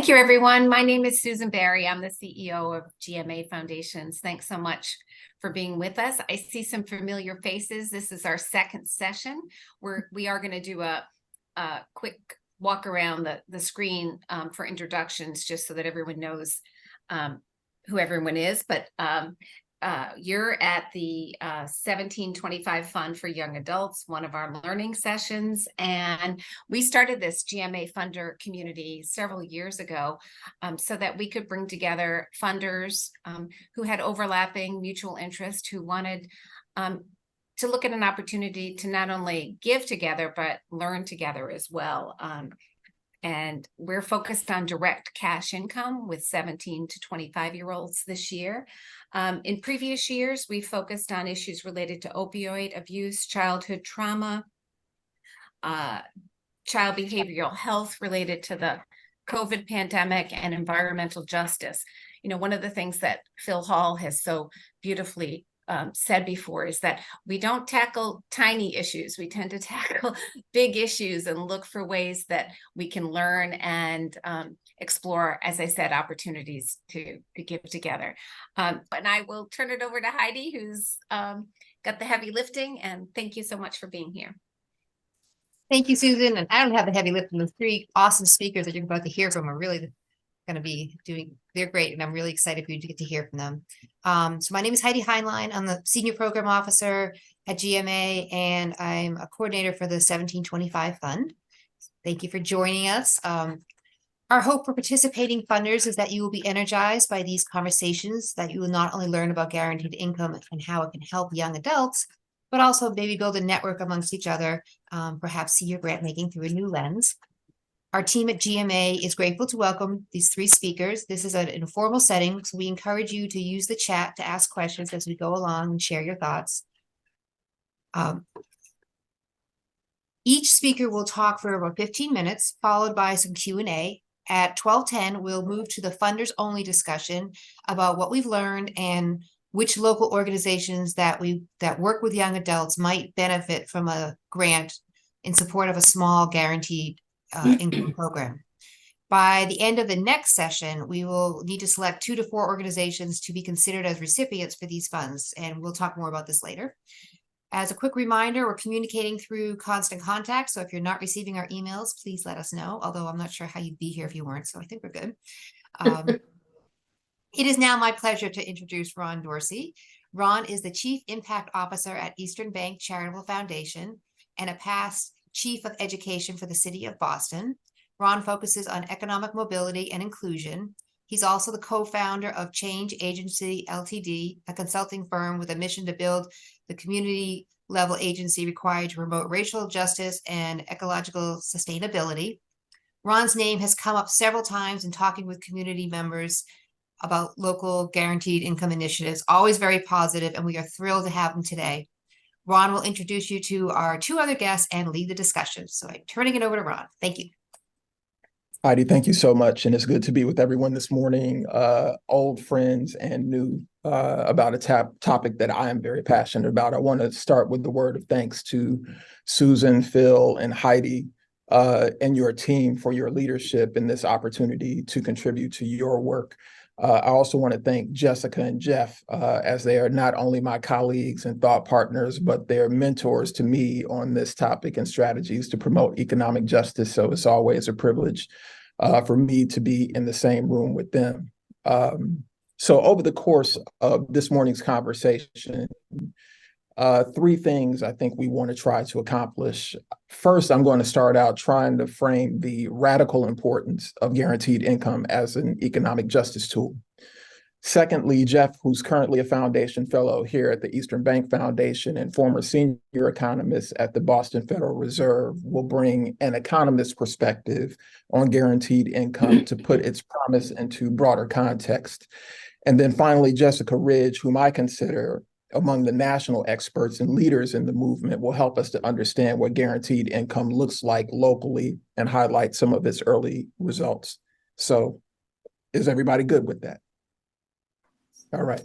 Thank you, everyone. My name is Susan Barry. I'm the CEO of GMA Foundations. Thanks so much for being with us. I see some familiar faces. This is our second session where we are going to do a quick walk around the screen for introductions, just so that everyone knows who everyone is. But you're at the 1725 Fund for Young Adults, one of our learning sessions. And we started this GMA Funder Community several years ago so that we could bring together funders who had overlapping mutual interest, who wanted to look at an opportunity to not only give together, but learn together as well. And we're focused on direct cash income with 17 to 25-year-olds this year. In previous years, we focused on issues related to opioid abuse, childhood trauma, child behavioral health related to the COVID pandemic, and environmental justice. You know, one of the things that Phil Hall has so beautifully said before is that we don't tackle tiny issues. We tend to tackle big issues and look for ways that we can learn and explore, as I said, opportunities to give together. And I will turn it over to Heidi, who's got the heavy lifting, and thank you so much for being here. Thank you, Susan. And I don't have the heavy lifting. The three awesome speakers that you're about to hear from are really going to be doing, they're great, and I'm really excited for you to get to hear from them. So my name is Heidi Heinlein. I'm the Senior Program Officer at GMA, and I'm a coordinator for the 1725 Fund. Thank you for joining us. Our hope for participating funders is that you will be energized by these conversations, that you will not only learn about guaranteed income and how it can help young adults, but also maybe build a network amongst each other, perhaps see your grant making through a new lens. Our team at GMA is grateful to welcome these three speakers. This is an informal setting, so we encourage you to use the chat to ask questions as we go along and share your thoughts. Each speaker will talk for about 15 minutes, followed by some Q&A. At 12:10, we'll move to the funders only discussion about what we've learned and which local organizations that work with young adults might benefit from a grant in support of a small guaranteed income program. By the end of the next session, we will need to select 2 to 4 organizations to be considered as recipients for these funds, and we'll talk more about this later. As a quick reminder, we're communicating through Constant Contact, so if you're not receiving our emails, please let us know, although I'm not sure how you'd be here if you weren't, so I think we're good. It is now my pleasure to introduce Ron Dorsey. Ron is the Chief Impact Officer at Eastern Bank Charitable Foundation and a past Chief of Education for the City of Boston. Ron focuses on economic mobility and inclusion. He's also the co-founder of Change Agency Ltd., a consulting firm with a mission to build the community-level agency required to promote racial justice and ecological sustainability. Ron's name has come up several times in talking with community members about local guaranteed income initiatives, always very positive, and we are thrilled to have him today. Ron will introduce you to our 2 other guests and lead the discussion. So I'm turning it over to Ron. Thank you. Heidi, thank you so much. And it's good to be with everyone this morning, old friends and new, about a topic that I am very passionate about. I want to start with the word of thanks to Susan, Phil, and Heidi and your team for your leadership in this opportunity to contribute to your work. I also want to thank Jessica and Jeff, as they are not only my colleagues and thought partners, but they're mentors to me on this topic and strategies to promote economic justice. So it's always a privilege for me to be in the same room with them. So over the course of this morning's conversation, 3 things I think we want to try to accomplish. First, I'm going to start out trying to frame the radical importance of guaranteed income as an economic justice tool. Secondly, Jeff, who's currently a foundation fellow here at the Eastern Bank Foundation and former senior economist at the Boston Federal Reserve, will bring an economist perspective on guaranteed income to put its promise into broader context. And then finally, Jessica Ridge, whom I consider among the national experts and leaders in the movement, will help us to understand what guaranteed income looks like locally and highlight some of its early results. So is everybody good with that? All right.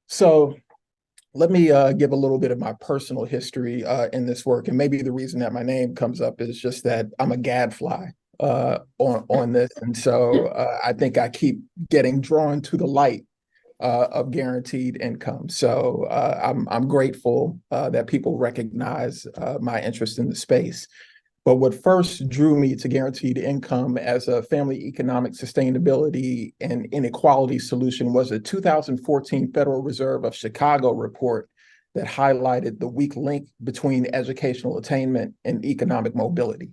So let me give a little bit of my personal history in this work. And maybe the reason that my name comes up is just that I'm a gadfly. on this. And so I think I keep getting drawn to the light of guaranteed income. So I'm grateful that people recognize my interest in the space. But what first drew me to guaranteed income as a family economic sustainability and inequality solution was a 2014 Federal Reserve of Chicago report that highlighted the weak link between educational attainment and economic mobility.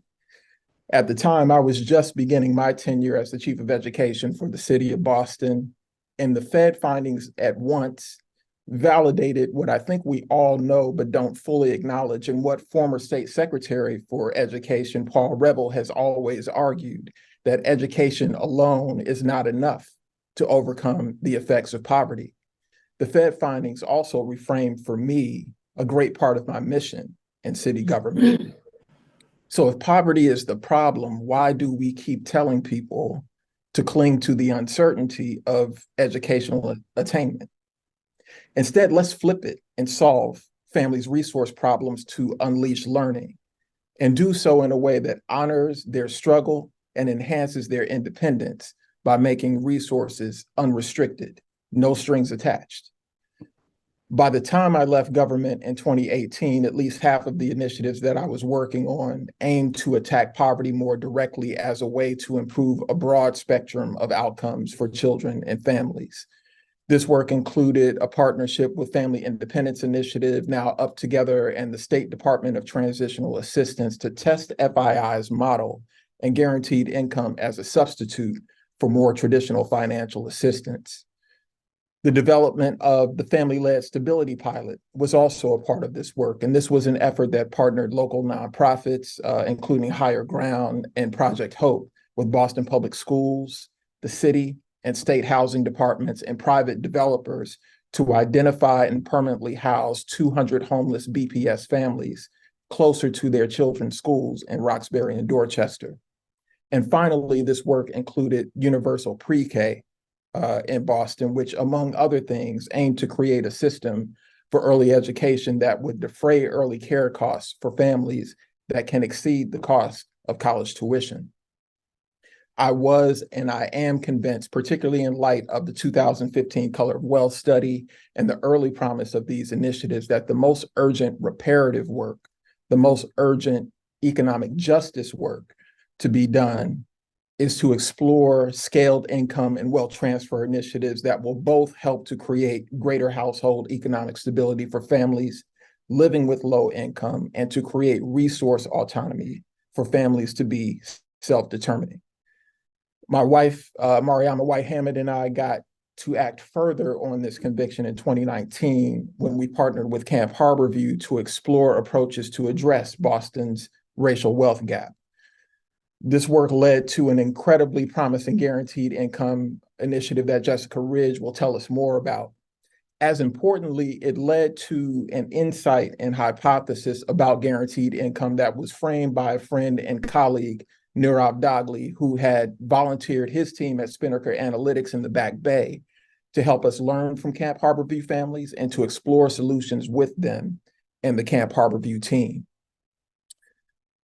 At the time, I was just beginning my tenure as the chief of education for the city of Boston, and the Fed findings at once validated what I think we all know but don't fully acknowledge, and what former State Secretary for Education Paul Reville has always argued, that education alone is not enough to overcome the effects of poverty. The Fed findings also reframed for me a great part of my mission in city government. So if poverty is the problem, why do we keep telling people to cling to the uncertainty of educational attainment? Instead, let's flip it and solve families' resource problems to unleash learning, and do so in a way that honors their struggle and enhances their independence by making resources unrestricted, no strings attached. By the time I left government in 2018, at least half of the initiatives that I was working on aimed to attack poverty more directly as a way to improve a broad spectrum of outcomes for children and families. This work included a partnership with Family Independence Initiative, now Up Together, and the State Department of Transitional Assistance to test FII's model and guaranteed income as a substitute for more traditional financial assistance. The development of the Family-Led Stability Pilot was also a part of this work, and this was an effort that partnered local nonprofits, including Higher Ground and Project Hope, with Boston Public Schools, the city, and state housing departments and private developers to identify and permanently house 200 homeless BPS families closer to their children's schools in Roxbury and Dorchester. And finally, this work included universal pre-K in Boston, which, among other things, aimed to create a system for early education that would defray early care costs for families that can exceed the cost of college tuition. I was and I am convinced, particularly in light of the 2015 Color of Wealth study and the early promise of these initiatives, that the most urgent reparative work, the most urgent economic justice work to be done is to explore scaled income and wealth transfer initiatives that will both help to create greater household economic stability for families living with low income and to create resource autonomy for families to be self-determining. My wife, Mariama White-Hammond, and I got to act further on this conviction in 2019 when we partnered with Camp Harborview to explore approaches to address Boston's racial wealth gap. This work led to an incredibly promising guaranteed income initiative that Jessica Ridge will tell us more about. As importantly, it led to an insight and hypothesis about guaranteed income that was framed by a friend and colleague, Nirav Dagli, who had volunteered his team at Spinnaker Analytics in the Back Bay to help us learn from Camp Harborview families and to explore solutions with them and the Camp Harborview team.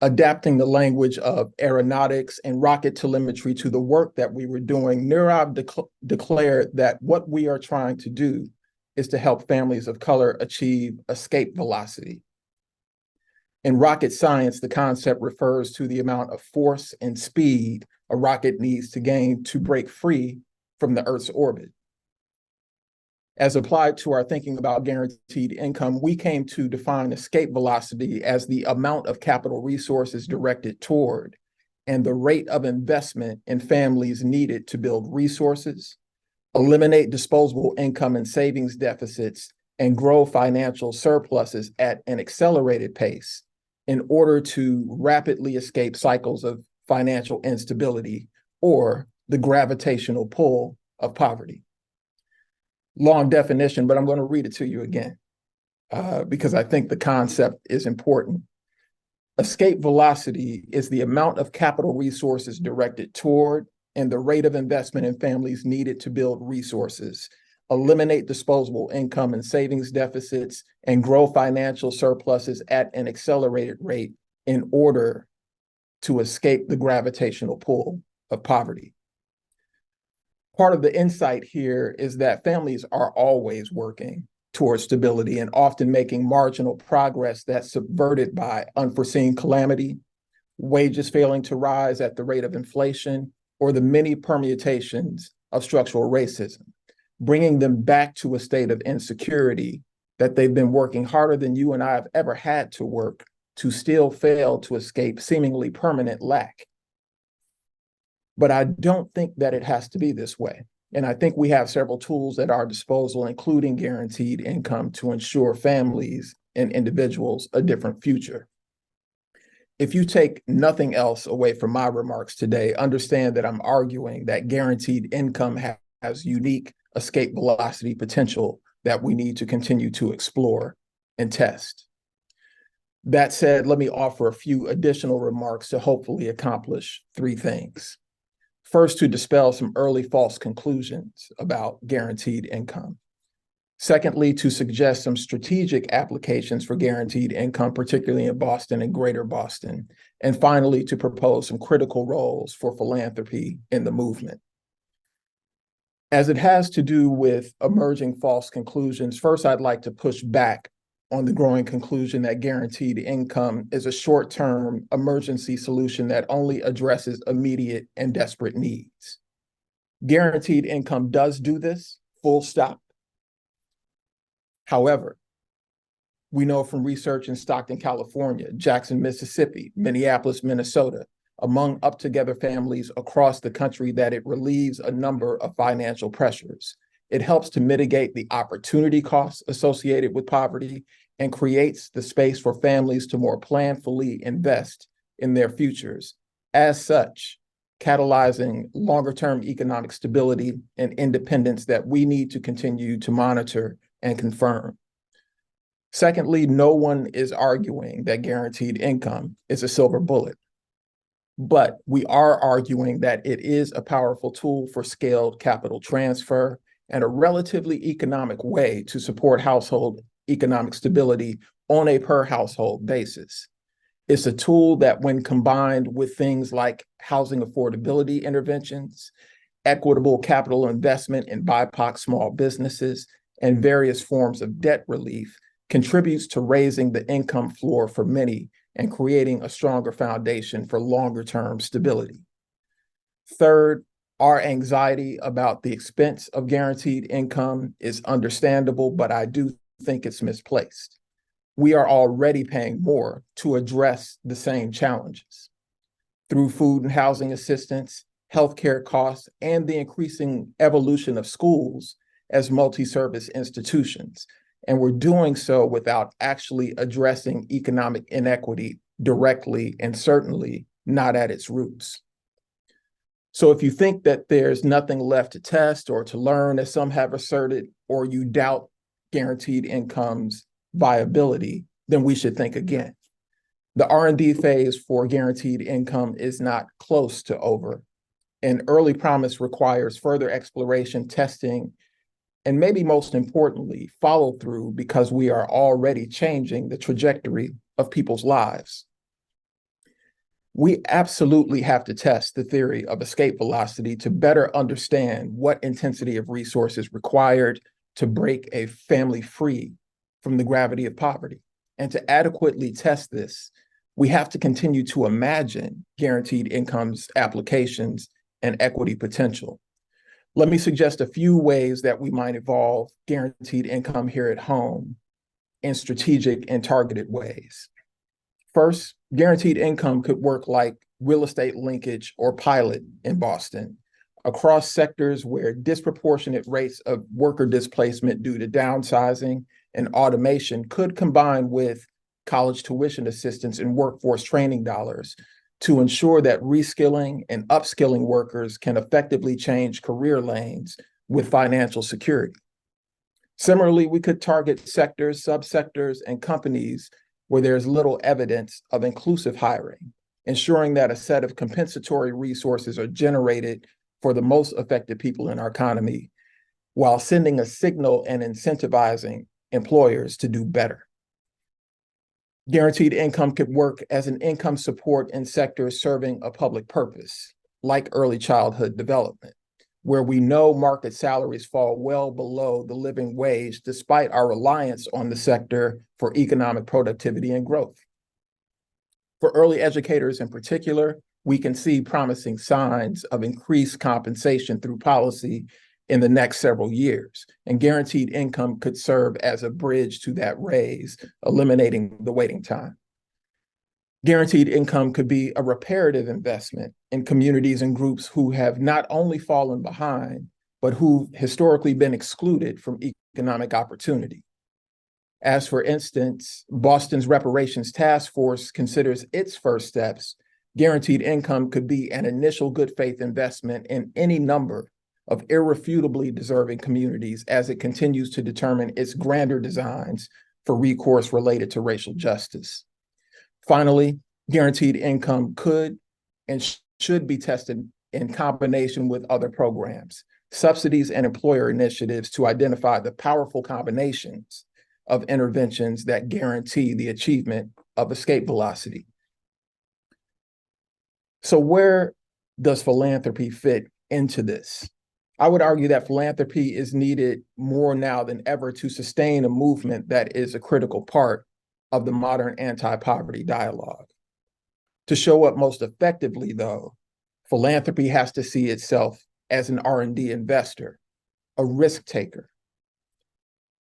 Adapting the language of aeronautics and rocket telemetry to the work that we were doing, Nirav declared that what we are trying to do is to help families of color achieve escape velocity. In rocket science, the concept refers to the amount of force and speed a rocket needs to gain to break free from the Earth's orbit. As applied to our thinking about guaranteed income, we came to define escape velocity as the amount of capital resources directed toward and the rate of investment in families needed to build resources, eliminate disposable income and savings deficits, and grow financial surpluses at an accelerated pace in order to rapidly escape cycles of financial instability or the gravitational pull of poverty. Long definition, but I'm going to read it to you again because I think the concept is important. Escape velocity is the amount of capital resources directed toward and the rate of investment in families needed to build resources, eliminate disposable income and savings deficits, and grow financial surpluses at an accelerated rate in order to escape the gravitational pull of poverty. Part of the insight here is that families are always working towards stability and often making marginal progress that's subverted by unforeseen calamity, wages failing to rise at the rate of inflation, or the many permutations of structural racism, bringing them back to a state of insecurity that they've been working harder than you and I have ever had to work to still fail to escape seemingly permanent lack. But I don't think that it has to be this way. And I think we have several tools at our disposal, including guaranteed income, to ensure families and individuals a different future. If you take nothing else away from my remarks today, understand that I'm arguing that guaranteed income has unique escape velocity potential that we need to continue to explore and test. That said, let me offer a few additional remarks to hopefully accomplish three things. First, to dispel some early false conclusions about guaranteed income. Secondly, to suggest some strategic applications for guaranteed income, particularly in Boston and Greater Boston. And finally, to propose some critical roles for philanthropy in the movement. As it has to do with emerging false conclusions, first, I'd like to push back on the growing conclusion that guaranteed income is a short-term emergency solution that only addresses immediate and desperate needs. Guaranteed income does do this, full stop. However, we know from research in Stockton, California, Jackson, Mississippi, Minneapolis, Minnesota, among up-together families across the country, that it relieves a number of financial pressures. It helps to mitigate the opportunity costs associated with poverty and creates the space for families to more planfully invest in their futures. As such, catalyzing longer-term economic stability and independence that we need to continue to monitor and confirm. Secondly, no one is arguing that guaranteed income is a silver bullet, but we are arguing that it is a powerful tool for scaled capital transfer and a relatively economic way to support household economic stability on a per household basis. It's a tool that, when combined with things like housing affordability interventions, equitable capital investment in BIPOC small businesses, and various forms of debt relief, contributes to raising the income floor for many and creating a stronger foundation for longer-term stability. Third, our anxiety about the expense of guaranteed income is understandable, but I do think it's misplaced. We are already paying more to address the same challenges through food and housing assistance, healthcare costs, and the increasing evolution of schools as multi-service institutions. And we're doing so without actually addressing economic inequity directly, and certainly not at its roots. So if you think that there's nothing left to test or to learn, as some have asserted, or you doubt guaranteed income's viability, then we should think again. The R&D phase for guaranteed income is not close to over, and early promise requires further exploration, testing, and maybe most importantly, follow through, because we are already changing the trajectory of people's lives. We absolutely have to test the theory of escape velocity to better understand what intensity of resources required to break a family free from the gravity of poverty. And to adequately test this, we have to continue to imagine guaranteed income's applications and equity potential. Let me suggest a few ways that we might evolve guaranteed income here at home in strategic and targeted ways. First, guaranteed income could work like real estate linkage or pilot in Boston across sectors where disproportionate rates of worker displacement due to downsizing and automation could combine with college tuition assistance and workforce training dollars to ensure that reskilling and upskilling workers can effectively change career lanes with financial security. Similarly, we could target sectors, subsectors, and companies where there's little evidence of inclusive hiring, ensuring that a set of compensatory resources are generated for the most affected people in our economy, while sending a signal and incentivizing employers to do better. Guaranteed income could work as an income support in sectors serving a public purpose, like early childhood development, where we know market salaries fall well below the living wage despite our reliance on the sector for economic productivity and growth. For early educators in particular, we can see promising signs of increased compensation through policy in the next several years, and guaranteed income could serve as a bridge to that raise, eliminating the waiting time. Guaranteed income could be a reparative investment in communities and groups who have not only fallen behind, but who've historically been excluded from economic opportunity. As for instance, Boston's Reparations Task Force considers its first steps. Guaranteed income could be an initial good faith investment in any number of irrefutably deserving communities as it continues to determine its grander designs for recourse related to racial justice. Finally, guaranteed income could and should be tested in combination with other programs, subsidies, and employer initiatives to identify the powerful combinations of interventions that guarantee the achievement of escape velocity. So where does philanthropy fit into this? I would argue that philanthropy is needed more now than ever to sustain a movement that is a critical part of the modern anti-poverty dialogue. To show up most effectively, though, philanthropy has to see itself as an R&D investor, a risk taker,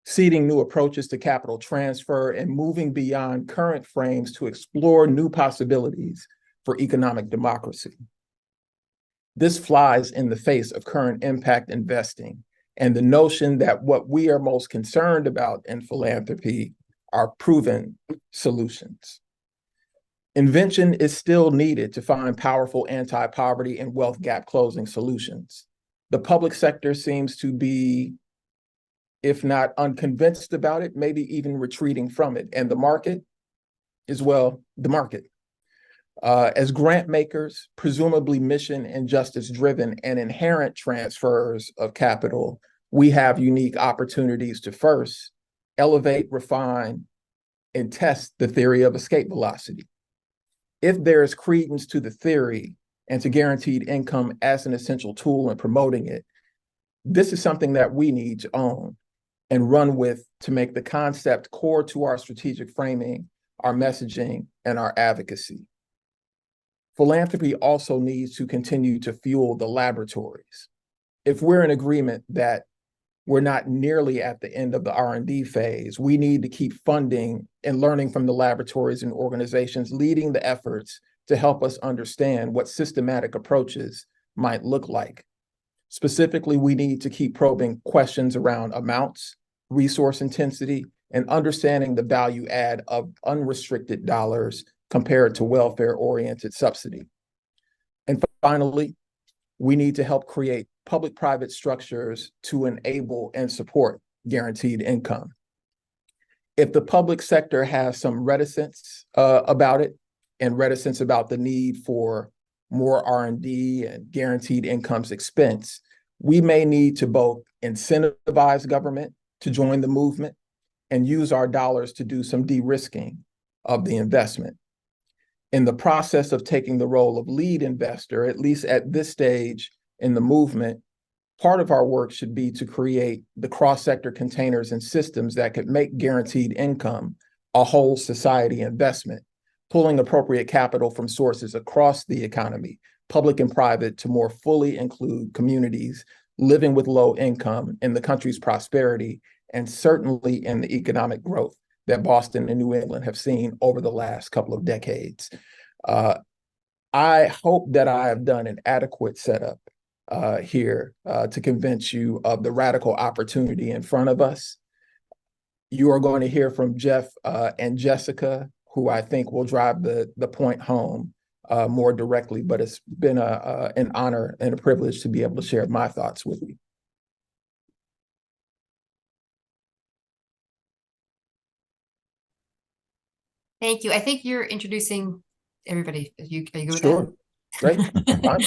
seeding new approaches to capital transfer and moving beyond current frames to explore new possibilities for economic democracy. This flies in the face of current impact investing and the notion that what we are most concerned about in philanthropy are proven solutions. Invention is still needed to find powerful anti-poverty and wealth gap closing solutions. The public sector seems to be, if not unconvinced about it, maybe even retreating from it. And the market is, well, the market. As grant makers, presumably mission and justice driven and inherent transfers of capital, we have unique opportunities to first elevate, refine, and test the theory of escape velocity. If there is credence to the theory and to guaranteed income as an essential tool in promoting it, this is something that we need to own and run with to make the concept core to our strategic framing, our messaging, and our advocacy. Philanthropy also needs to continue to fuel the laboratories. If we're in agreement that we're not nearly at the end of the R&D phase, we need to keep funding and learning from the laboratories and organizations leading the efforts to help us understand what systematic approaches might look like. Specifically, we need to keep probing questions around amounts, resource intensity, and understanding the value add of unrestricted dollars compared to welfare-oriented subsidy. And finally, we need to help create public-private structures to enable and support guaranteed income. If the public sector has some reticence about it and reticence about the need for more R&D and guaranteed income's expense, we may need to both incentivize government to join the movement and use our dollars to do some de-risking of the investment. In the process of taking the role of lead investor, at least at this stage in the movement, part of our work should be to create the cross-sector containers and systems that could make guaranteed income a whole society investment, pulling appropriate capital from sources across the economy, public and private, to more fully include communities living with low income in the country's prosperity, and certainly in the economic growth that Boston and New England have seen over the last couple of decades. I hope that I have done an adequate setup here to convince you of the radical opportunity in front of us. You are going to hear from Jeff and Jessica, who I think will drive the point home more directly, but it's been an honor and a privilege to be able to share my thoughts with you. Thank you. I think you're introducing everybody. Are you good with Sure. Great. Fine.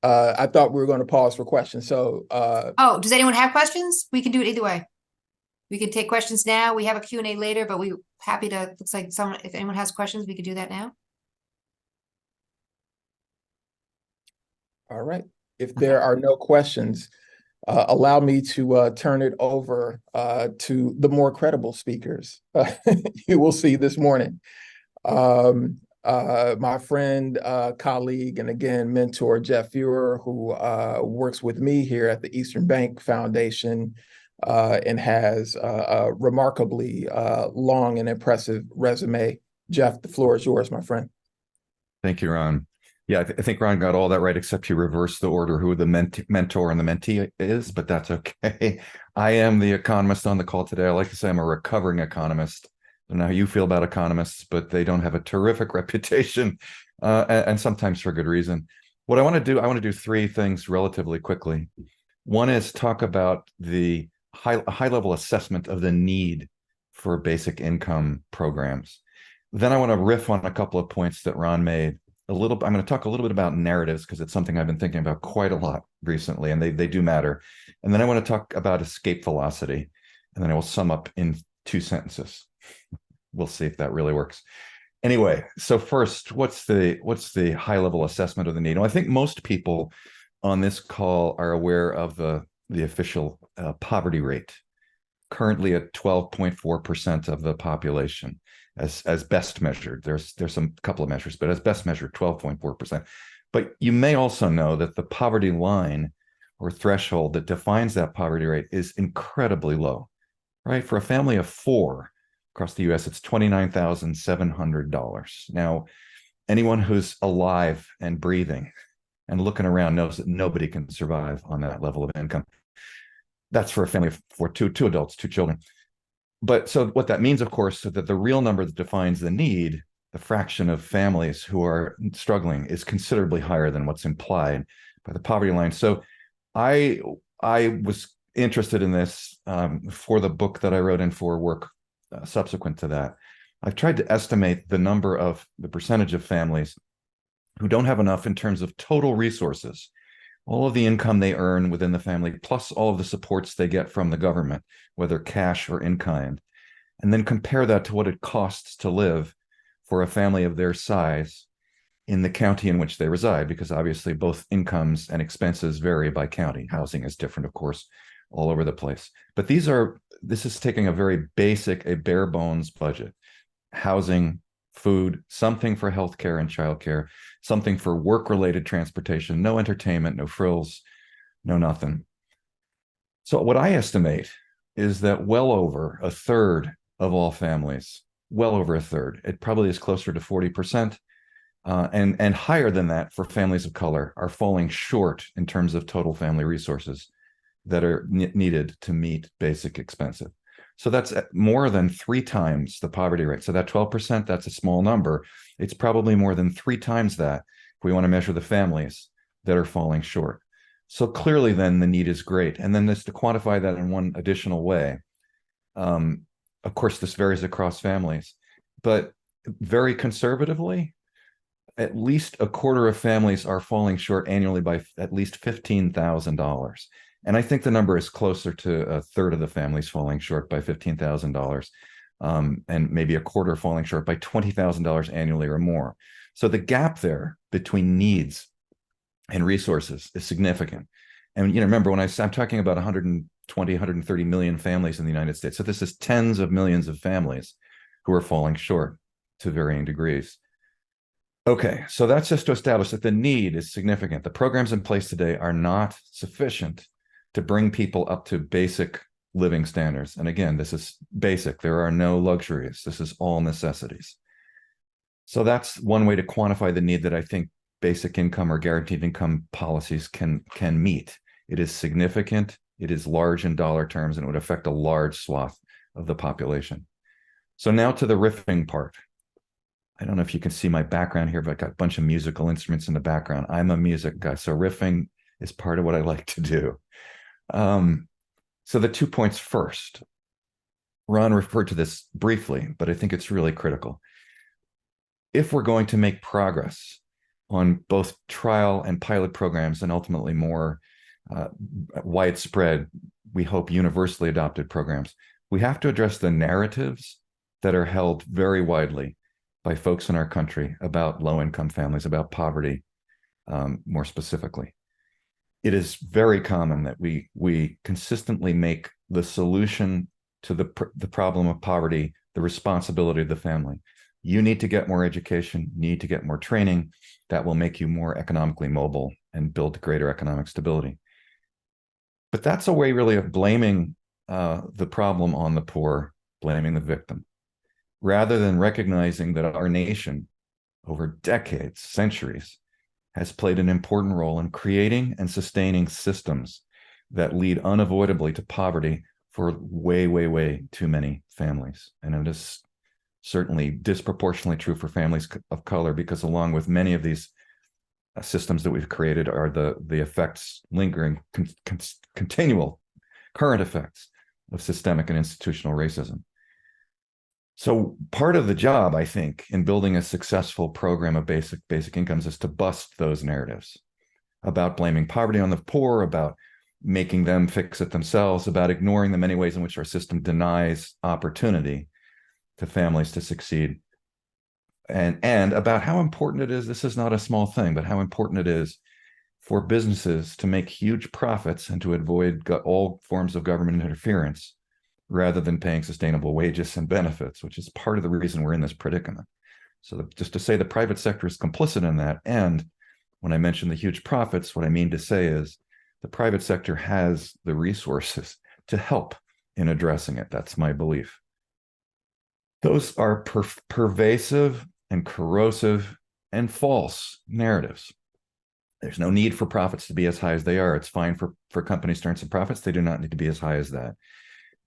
I thought we were going to pause for questions. So oh, does anyone have questions? We can do it either way. We can take questions now. We have a Q&A later, but we happy to, looks like someone, if anyone has questions, we could do that now. All right. If there are no questions, allow me to turn it over to the more credible speakers you will see this morning. My friend, colleague, and again, mentor, Jeff Fuhrer, who works with me here at the Eastern Bank Foundation and has a remarkably long and impressive resume. Jeff, the floor is yours, my friend. Thank you, Ron. Yeah, I think Ron got all that right, except he reversed the order who the mentor and the mentee is, but that's okay. I am the economist on the call today. I like to say I'm a recovering economist. I don't know how you feel about economists, but they don't have a terrific reputation, and sometimes for good reason. What I want to do three things relatively quickly. One is talk about the high-level assessment of the need for basic income programs. Then I want to riff on a couple of points that Ron made. I'm going to talk a little bit about narratives because it's something I've been thinking about quite a lot recently, and they do matter. And then I want to talk about escape velocity, and then I will sum up in 2 sentences. We'll see if that really works. Anyway, so first, what's the high-level assessment of the need? Well, I think most people on this call are aware of the official poverty rate, currently at 12.4% of the population. As best measured. There's some couple of measures, but as best measured, 12.4%. But you may also know that the poverty line or threshold that defines that poverty rate is incredibly low, right? For a family of 4 across the US, it's $29,700. Now, anyone who's alive and breathing and looking around knows that nobody can survive on that level of income. That's for a family of 4, two adults, 2 children. But so what that means, of course, is that the real number that defines the need, the fraction of families who are struggling, is considerably higher than what's implied by the poverty line. So I was interested in this for the book that I wrote and for work subsequent to that. I've tried to estimate the percentage of families who don't have enough in terms of total resources, all of the income they earn within the family, plus all of the supports they get from the government, whether cash or in kind, and then compare that to what it costs to live for a family of their size in the county in which they reside, because obviously both incomes and expenses vary by county. Housing is different, of course, all over the place. But this is taking a very basic, a bare bones budget: housing, food, something for healthcare and childcare, something for work-related transportation, no entertainment, no frills, no nothing. So what I estimate is that well over a third of all families, well over a third, it probably is closer to 40%, and higher than that for families of color, are falling short in terms of total family resources that are needed to meet basic expenses. So that's more than 3 times the poverty rate. So that 12%, that's a small number. It's probably more than 3 times that if we want to measure the families that are falling short. So clearly then the need is great. And then this, to quantify that in one additional way, of course, this varies across families, but very conservatively, at least a quarter of families are falling short annually by at least $15,000. And I think the number is closer to a third of the families falling short by $15,000, and maybe a quarter falling short by $20,000 annually or more. So the gap there between needs and resources is significant. And remember, when I'm talking about 120, 130 million families in the United States. So this is tens of millions of families who are falling short to varying degrees. Okay, so that's just to establish that the need is significant. The programs in place today are not sufficient to bring people up to basic living standards. And again, this is basic. There are no luxuries. This is all necessities. So that's one way to quantify the need that I think basic income or guaranteed income policies can meet. It is significant. It is large in dollar terms, and it would affect a large swath of the population. So now to the riffing part. I don't know if you can see my background here, but I've got a bunch of musical instruments in the background. I'm a music guy, so riffing is part of what I like to do. So the 2 points first. Ron referred to this briefly, but I think it's really critical. If we're going to make progress on both trial and pilot programs and ultimately more widespread, we hope universally adopted programs, We have to address the narratives that are held very widely by folks in our country about low-income families, about poverty, more specifically. It is very common that we consistently make the solution to the problem of poverty the responsibility of the family. You need to get more education, you need to get more training. That will make you more economically mobile and build greater economic stability. But that's a way really of blaming the problem on the poor, blaming the victim, rather than recognizing that our nation, over decades, centuries, has played an important role in creating and sustaining systems that lead unavoidably to poverty for way, way, way too many families. And it is certainly disproportionately true for families of color, because along with many of these systems that we've created are the effects, lingering, continual, current effects of systemic and institutional racism. So part of the job, I think, in building a successful program of basic incomes is to bust those narratives about blaming poverty on the poor, about making them fix it themselves, about ignoring the many ways in which our system denies opportunity to families to succeed, and about how important it is, this is not a small thing, but how important it is for businesses to make huge profits and to avoid all forms of government interference, rather than paying sustainable wages and benefits, which is part of the reason we're in this predicament. So just to say the private sector is complicit in that, and when I mention the huge profits, what I mean to say is the private sector has the resources to help in addressing it. That's my belief. Those are pervasive and corrosive and false narratives. There's no need for profits to be as high as they are. It's fine for companies to earn some profits. They do not need to be as high as that.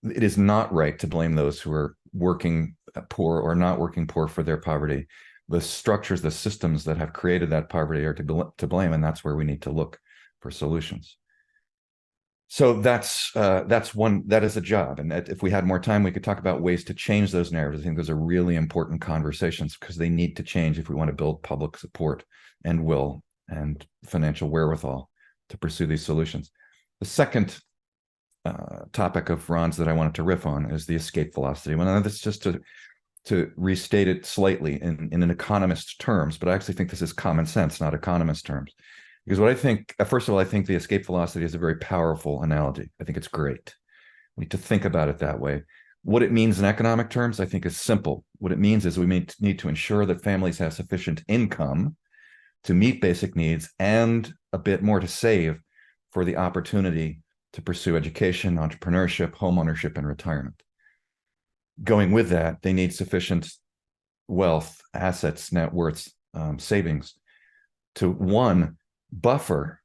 It is not right to blame those who are working poor or not working poor for their poverty. The structures, the systems that have created that poverty are to blame, and that's where we need to look for solutions. So that is a job. And if we had more time, we could talk about ways to change those narratives. I think those are really important conversations, because they need to change if we want to build public support and will and financial wherewithal to pursue these solutions. The second topic of Ron's that I wanted to riff on is the escape velocity. Well, that's just to restate it slightly in an economist terms, but I actually think this is common sense, not economist terms. Because what I think, first of all, I think the escape velocity is a very powerful analogy. I think it's great. We need to think about it that way. What it means in economic terms, I think, is simple. What it means is we need to ensure that families have sufficient income to meet basic needs and a bit more to save for the opportunity to pursue education, entrepreneurship, homeownership, and retirement. Going with that, they need sufficient wealth, assets, net worths, savings to, one, buffer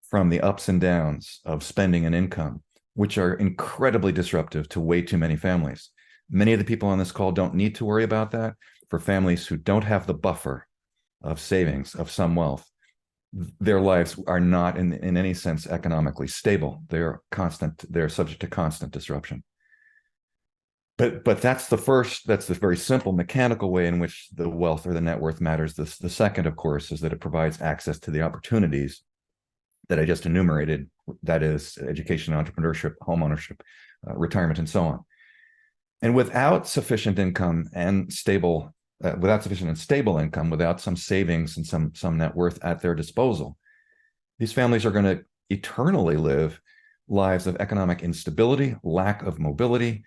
from the ups and downs of spending and income, which are incredibly disruptive to way too many families. Many of the people on this call don't need to worry about that. For families who don't have the buffer of savings, of some wealth, their lives are not in any sense economically stable. They're subject to constant disruption. But that's the very simple mechanical way in which the wealth or the net worth matters. The second, of course, is that it provides access to the opportunities that I just enumerated, that is education, entrepreneurship, homeownership, retirement, and so on. And without sufficient income and stable income, without some savings and some net worth at their disposal, these families are going to eternally live lives of economic instability, lack of mobility,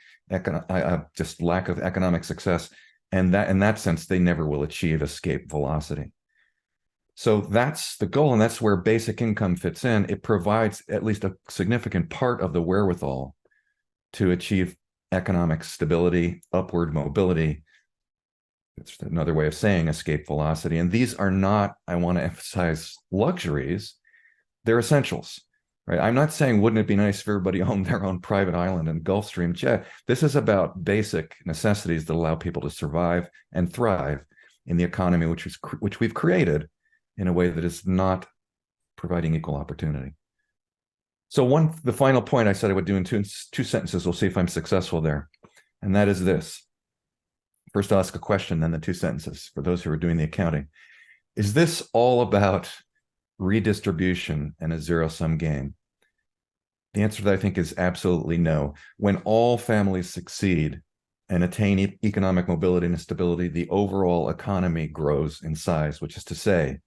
just lack of economic success, and that in that sense they never will achieve escape velocity. So that's the goal, and that's where basic income fits in. It provides at least a significant part of the wherewithal to achieve economic stability, upward mobility. It's another way of saying escape velocity. And these are not, I want to emphasize, luxuries. They're essentials, right? I'm not saying, wouldn't it be nice if everybody owned their own private island and Gulfstream jet? This is about basic necessities that allow people to survive and thrive in the economy, which we've created in a way that is not providing equal opportunity. So the final point I said I would do in two sentences, we'll see if I'm successful there. And that is this. First, I'll ask a question, then the two sentences for those who are doing the accounting. Is this all about redistribution and a zero-sum game? The answer to that, I think, is absolutely no. When all families succeed and attain economic mobility and stability, the overall economy grows in size, which is to say,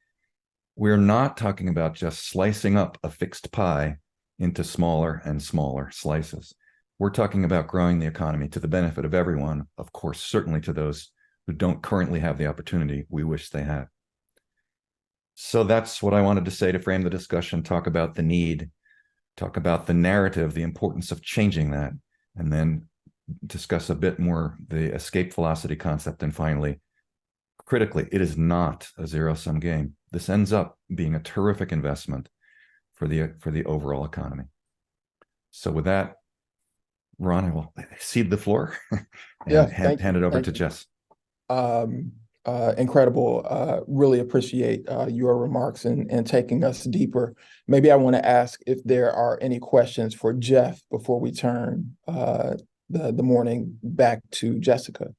we're not talking about just slicing up a fixed pie into smaller and smaller slices. We're talking about growing the economy to the benefit of everyone, of course, certainly to those who don't currently have the opportunity we wish they had. So that's what I wanted to say to frame the discussion, talk about the need, talk about the narrative, the importance of changing that, and then discuss a bit more the escape velocity concept. And finally, critically, it is not a zero-sum game. This ends up being a terrific investment for the overall economy. So with that, Ron, I will cede the floor and hand it over to Jess. Incredible. Really appreciate your remarks and taking us deeper. Maybe I want to ask if there are any questions for Jeff before we turn the morning back to Jessica.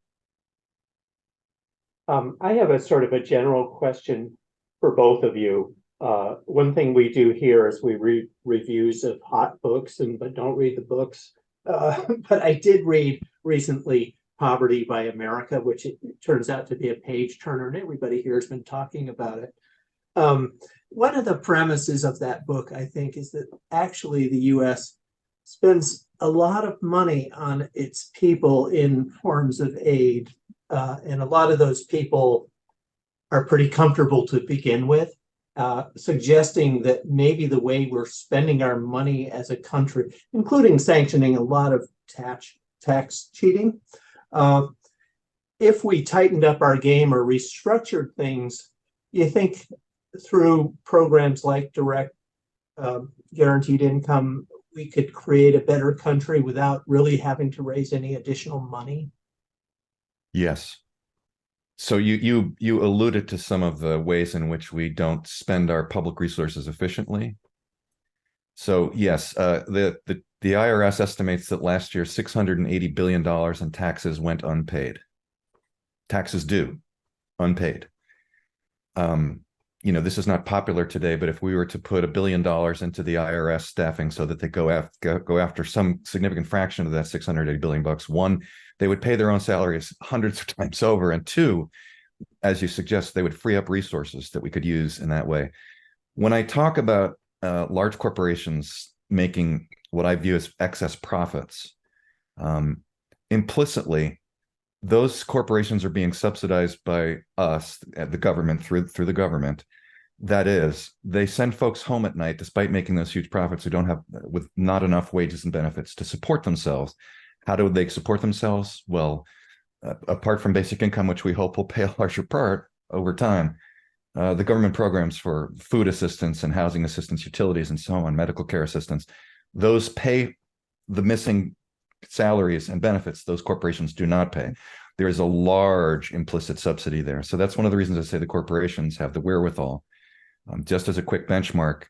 I have a sort of a general question for both of you. One thing we do here is we read reviews of hot books, but don't read the books. But I did read recently Poverty by America, which it turns out to be a page turner, and everybody here has been talking about it. One of the premises of that book, I think, is that actually the U.S. spends a lot of money on its people in forms of aid, and a lot of those people are pretty comfortable to begin with, suggesting that maybe the way we're spending our money as a country, including sanctioning a lot of tax cheating, if we tightened up our game or restructured things, you think through programs like direct guaranteed income, we could create a better country without really having to raise any additional money? Yes. So you alluded to some of the ways in which we don't spend our public resources efficiently. So yes, the IRS estimates that last year $680 billion in taxes went unpaid. Taxes due, unpaid. This is not popular today, but if we were to put $1 billion into the IRS staffing so that they go after some significant fraction of that $680 billion bucks, one, they would pay their own salaries hundreds of times over, and two, as you suggest, they would free up resources that we could use in that way. When I talk about large corporations making what I view as excess profits, implicitly, those corporations are being subsidized by us, the government, through the government. That is, they send folks home at night despite making those huge profits who don't have, with not enough wages and benefits to support themselves. How do they support themselves? Well, apart from basic income, which we hope will pay a larger part over time, the government programs for food assistance and housing assistance, utilities, and so on, medical care assistance, those pay the missing salaries and benefits those corporations do not pay. There is a large implicit subsidy there. So that's one of the reasons I say the corporations have the wherewithal. Just as a quick benchmark,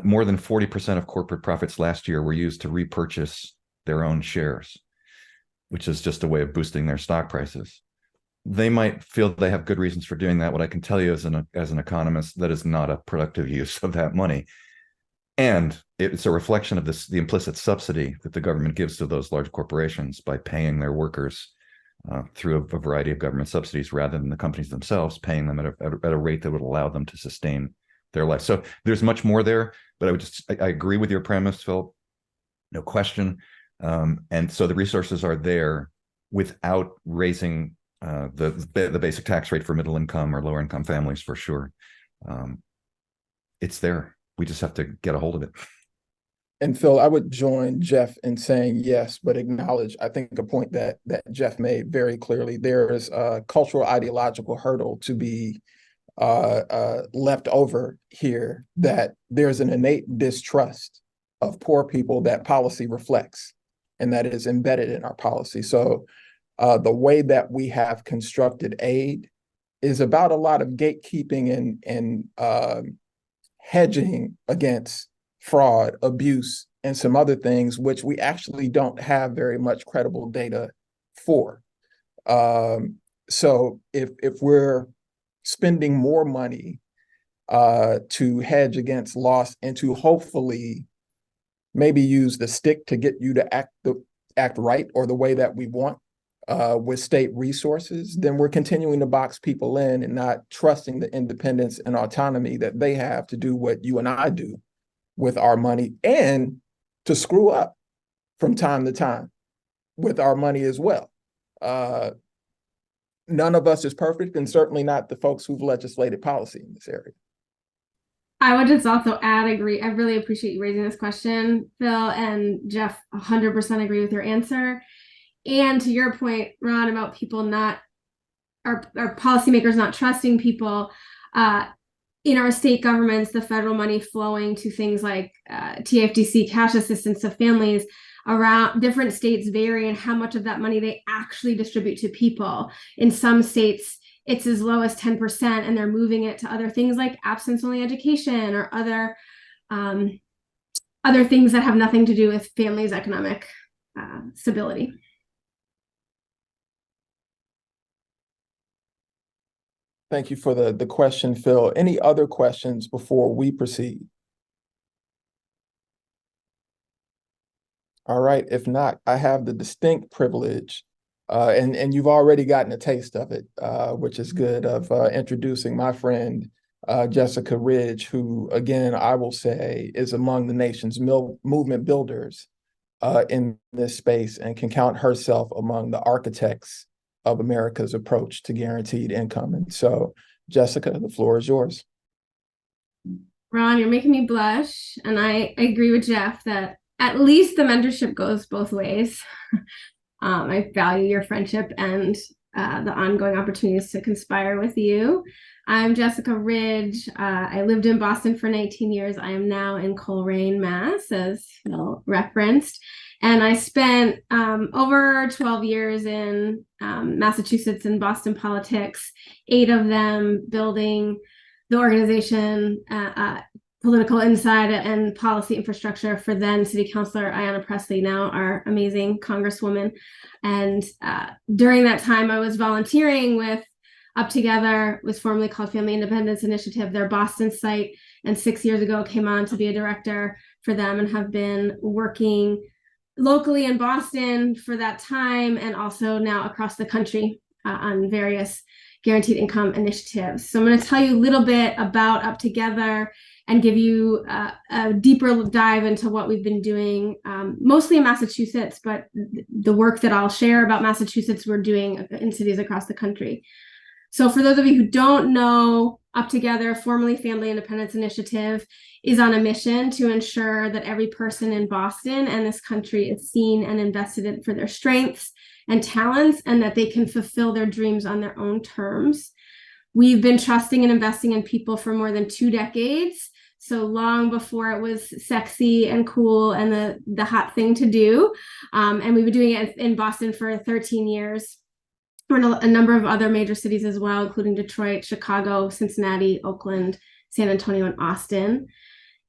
more than 40% of corporate profits last year were used to repurchase their own shares, which is just a way of boosting their stock prices. They might feel they have good reasons for doing that. What I can tell you as an economist, that is not a productive use of that money. And it's a reflection of the implicit subsidy that the government gives to those large corporations by paying their workers through a variety of government subsidies, rather than the companies themselves paying them at a rate that would allow them to sustain their life. So there's much more there, but I agree with your premise, Phil, no question. And so the resources are there without raising the basic tax rate for middle income or lower income families, for sure. It's there. We just have to get a hold of it. And Phil, I would join Jeff in saying yes, but acknowledge, I think, a point that Jeff made very clearly. There is a cultural ideological hurdle to be left over here, that there's an innate distrust of poor people that policy reflects, and that is embedded in our policy. So the way that we have constructed aid is about a lot of gatekeeping and hedging against fraud, abuse, and some other things, which we actually don't have very much credible data for. So if we're spending more money to hedge against loss and to hopefully maybe use the stick to get you to act right or the way that we want with state resources, then we're continuing to box people in and not trusting the independence and autonomy that they have to do what you and I do with our money, and to screw up from time to time with our money as well. None of us is perfect, and certainly not the folks who've legislated policy in this area. I would just also add, agree. I really appreciate you raising this question, Phil, and Jeff, 100% agree with your answer. And to your point, Ron, about people not, our policymakers not trusting people, in our state governments, the federal money flowing to things like TFDC, cash assistance to families around different states vary in how much of that money they actually distribute to people. In some states, it's as low as 10%, and they're moving it to other things like absence-only education or other things that have nothing to do with families' economic stability. Thank you for the question, Phil. Any other questions before we proceed? All right, if not, I have the distinct privilege, and you've already gotten a taste of it, which is good, of introducing my friend, Jessica Ridge, who, again, I will say is among the nation's movement builders in this space, and can count herself among the architects of America's approach to guaranteed income. And so, Jessica, the floor is yours. Ron, you're making me blush. And I agree with Jeff that at least the mentorship goes both ways. I value your friendship and the ongoing opportunities to conspire with you. I'm Jessica Ridge. I lived in Boston for 19 years. I am now in Coleraine, Mass, as Phil referenced. And I spent over 12 years in Massachusetts and Boston politics, 8 of them building the organization, political insight and policy infrastructure for then City Councilor Ayanna Pressley, now our amazing Congresswoman. And during that time, I was volunteering with Up Together, was formerly called Family Independence Initiative, their Boston site, and 6 years ago came on to be a director for them, and have been working locally in Boston for that time, and also now across the country on various guaranteed income initiatives. So I'm going to tell you a little bit about Up Together and give you a deeper dive into what we've been doing, mostly in Massachusetts, but the work that I'll share about Massachusetts we're doing in cities across the country. So for those of you who don't know, Up Together, formerly Family Independence Initiative, is on a mission to ensure that every person in Boston and this country is seen and invested in for their strengths and talents, and that they can fulfill their dreams on their own terms. We've been trusting and investing in people for more than 2 decades, so long before it was sexy and cool and the hot thing to do. And we've been doing it in Boston for 13 years. We're in a number of other major cities as well, including Detroit, Chicago, Cincinnati, Oakland, San Antonio, and Austin.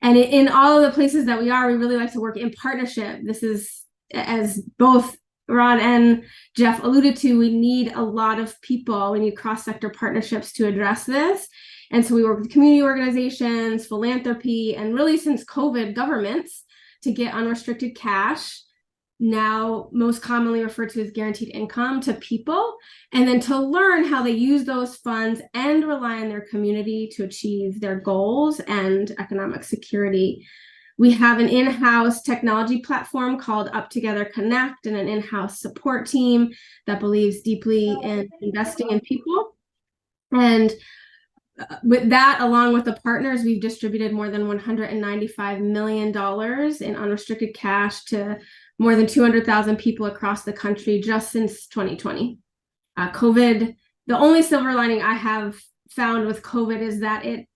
And in all of the places that we are, we really like to work in partnership. This is, as both Ron and Jeff alluded to, we need a lot of people. We need cross-sector partnerships to address this. And so we work with community organizations, philanthropy, and really since COVID, governments, to get unrestricted cash, now most commonly referred to as guaranteed income, to people, and then to learn how they use those funds and rely on their community to achieve their goals and economic security. We have an in-house technology platform called Up Together Connect, and an in-house support team that believes deeply in investing in people. And with that, along with the partners, we've distributed more than $195 million in unrestricted cash to more than 200,000 people across the country just since 2020. COVID, the only silver lining I have found with COVID is that it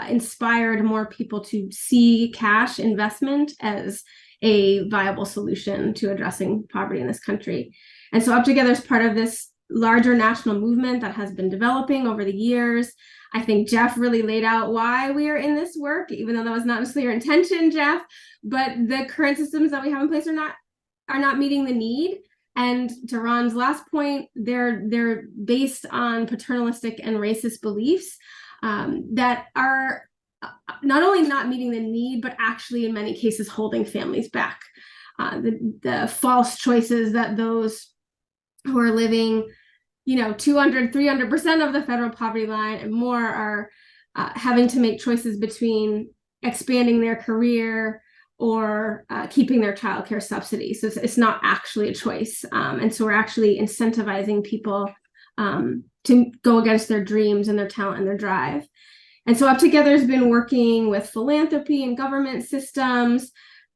inspired more people to see cash investment as a viable solution to addressing poverty in this country. And so Up Together is part of this larger national movement that has been developing over the years. I think Jeff really laid out why we are in this work, even though that was not necessarily your intention, Jeff, but the current systems that we have in place are not meeting the need. And to Ron's last point, they're based on paternalistic and racist beliefs that are not only not meeting the need, but actually in many cases holding families back. The false choices that those who are living, 200, 300% of the federal poverty line and more are having to make choices between expanding their career or keeping their childcare subsidy. So it's not actually a choice. And so we're actually incentivizing people to go against their dreams and their talent and their drive. And so Up Together has been working with philanthropy and government systems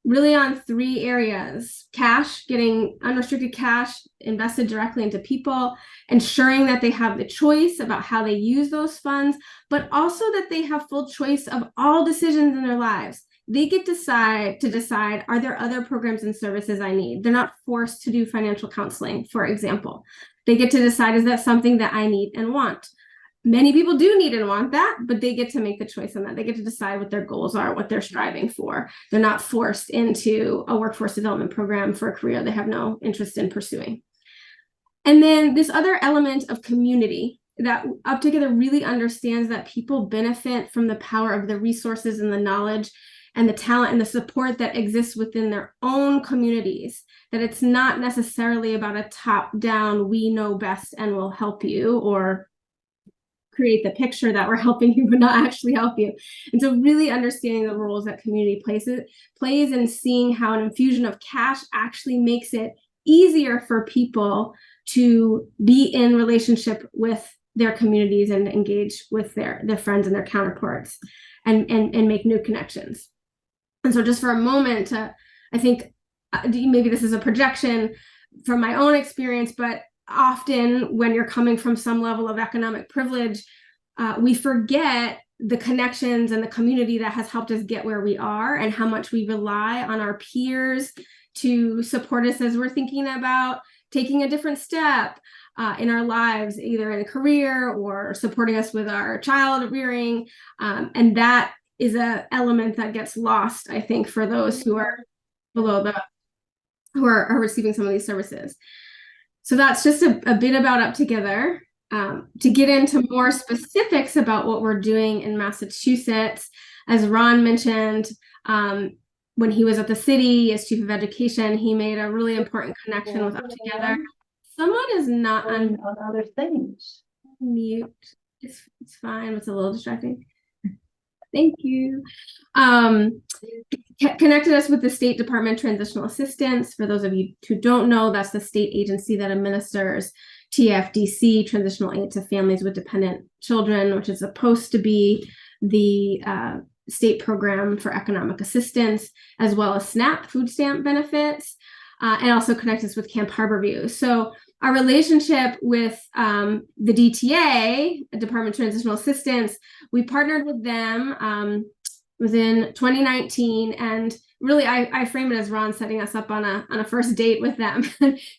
really on 3 areas: cash, getting unrestricted cash invested directly into people, ensuring that they have the choice about how they use those funds, but also that they have full choice of all decisions in their lives. They get to decide, are there other programs and services I need? They're not forced to do financial counseling, for example. They get to decide, is that something that I need and want? Many people do need and want that, but they get to make the choice on that. They get to decide what their goals are, what they're striving for. They're not forced into a workforce development program for a career they have no interest in pursuing. And then this other element of community, that Up Together really understands that people benefit from the power of the resources and the knowledge and the talent and the support that exists within their own communities, that it's not necessarily about a top-down, we know best and will help you, or create the picture that we're helping you but not actually help you. And so really understanding the roles that community plays and seeing how an infusion of cash actually makes it easier for people to be in relationship with their communities and engage with their friends and their counterparts and make new connections. And so just for a moment, I think maybe this is a projection from my own experience, but often when you're coming from some level of economic privilege, we forget the connections and the community that has helped us get where we are and how much we rely on our peers to support us as we're thinking about taking a different step in our lives, either in a career or supporting us with our child rearing. And that is an element that gets lost, I think, for those who are below who are receiving some of these services. So that's just a bit about Up Together. To get into more specifics about what we're doing in Massachusetts, as Ron mentioned, when he was at the city as chief of education, he made a really important connection with Up Together. Someone is not on other things. Mute. It's fine. It's a little distracting. Thank you. Connected us with the State Department Transitional Assistance. For those of you who don't know, that's the state agency that administers TFDC, Transitional Aid to Families with Dependent Children, which is supposed to be the state program for economic assistance, as well as SNAP food stamp benefits, and also connect us with Camp Harborview. So our relationship with the DTA, Department of Transitional Assistance, we partnered with them within 2019, and really I frame it as Ron setting us up on a first date with them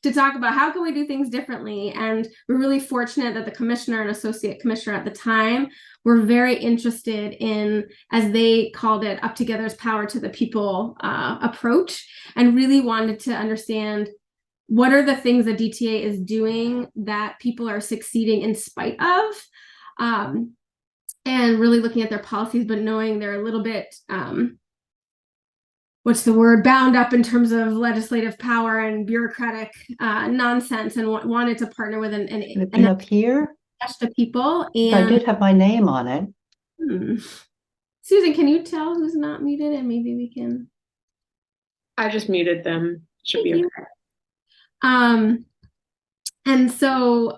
to talk about how can we do things differently. And we're really fortunate that the commissioner and associate commissioner at the time were very interested in, as they called it, Up Together's power to the people approach, and really wanted to understand what are the things the DTA is doing that people are succeeding in spite of, and really looking at their policies, but knowing they're a little bit, bound up in terms of legislative power and bureaucratic nonsense, and wanted to partner with And up here, the people. And I did have my name on it. Susan, can you tell who's not muted, and maybe we can? I just muted them. Should be okay. And so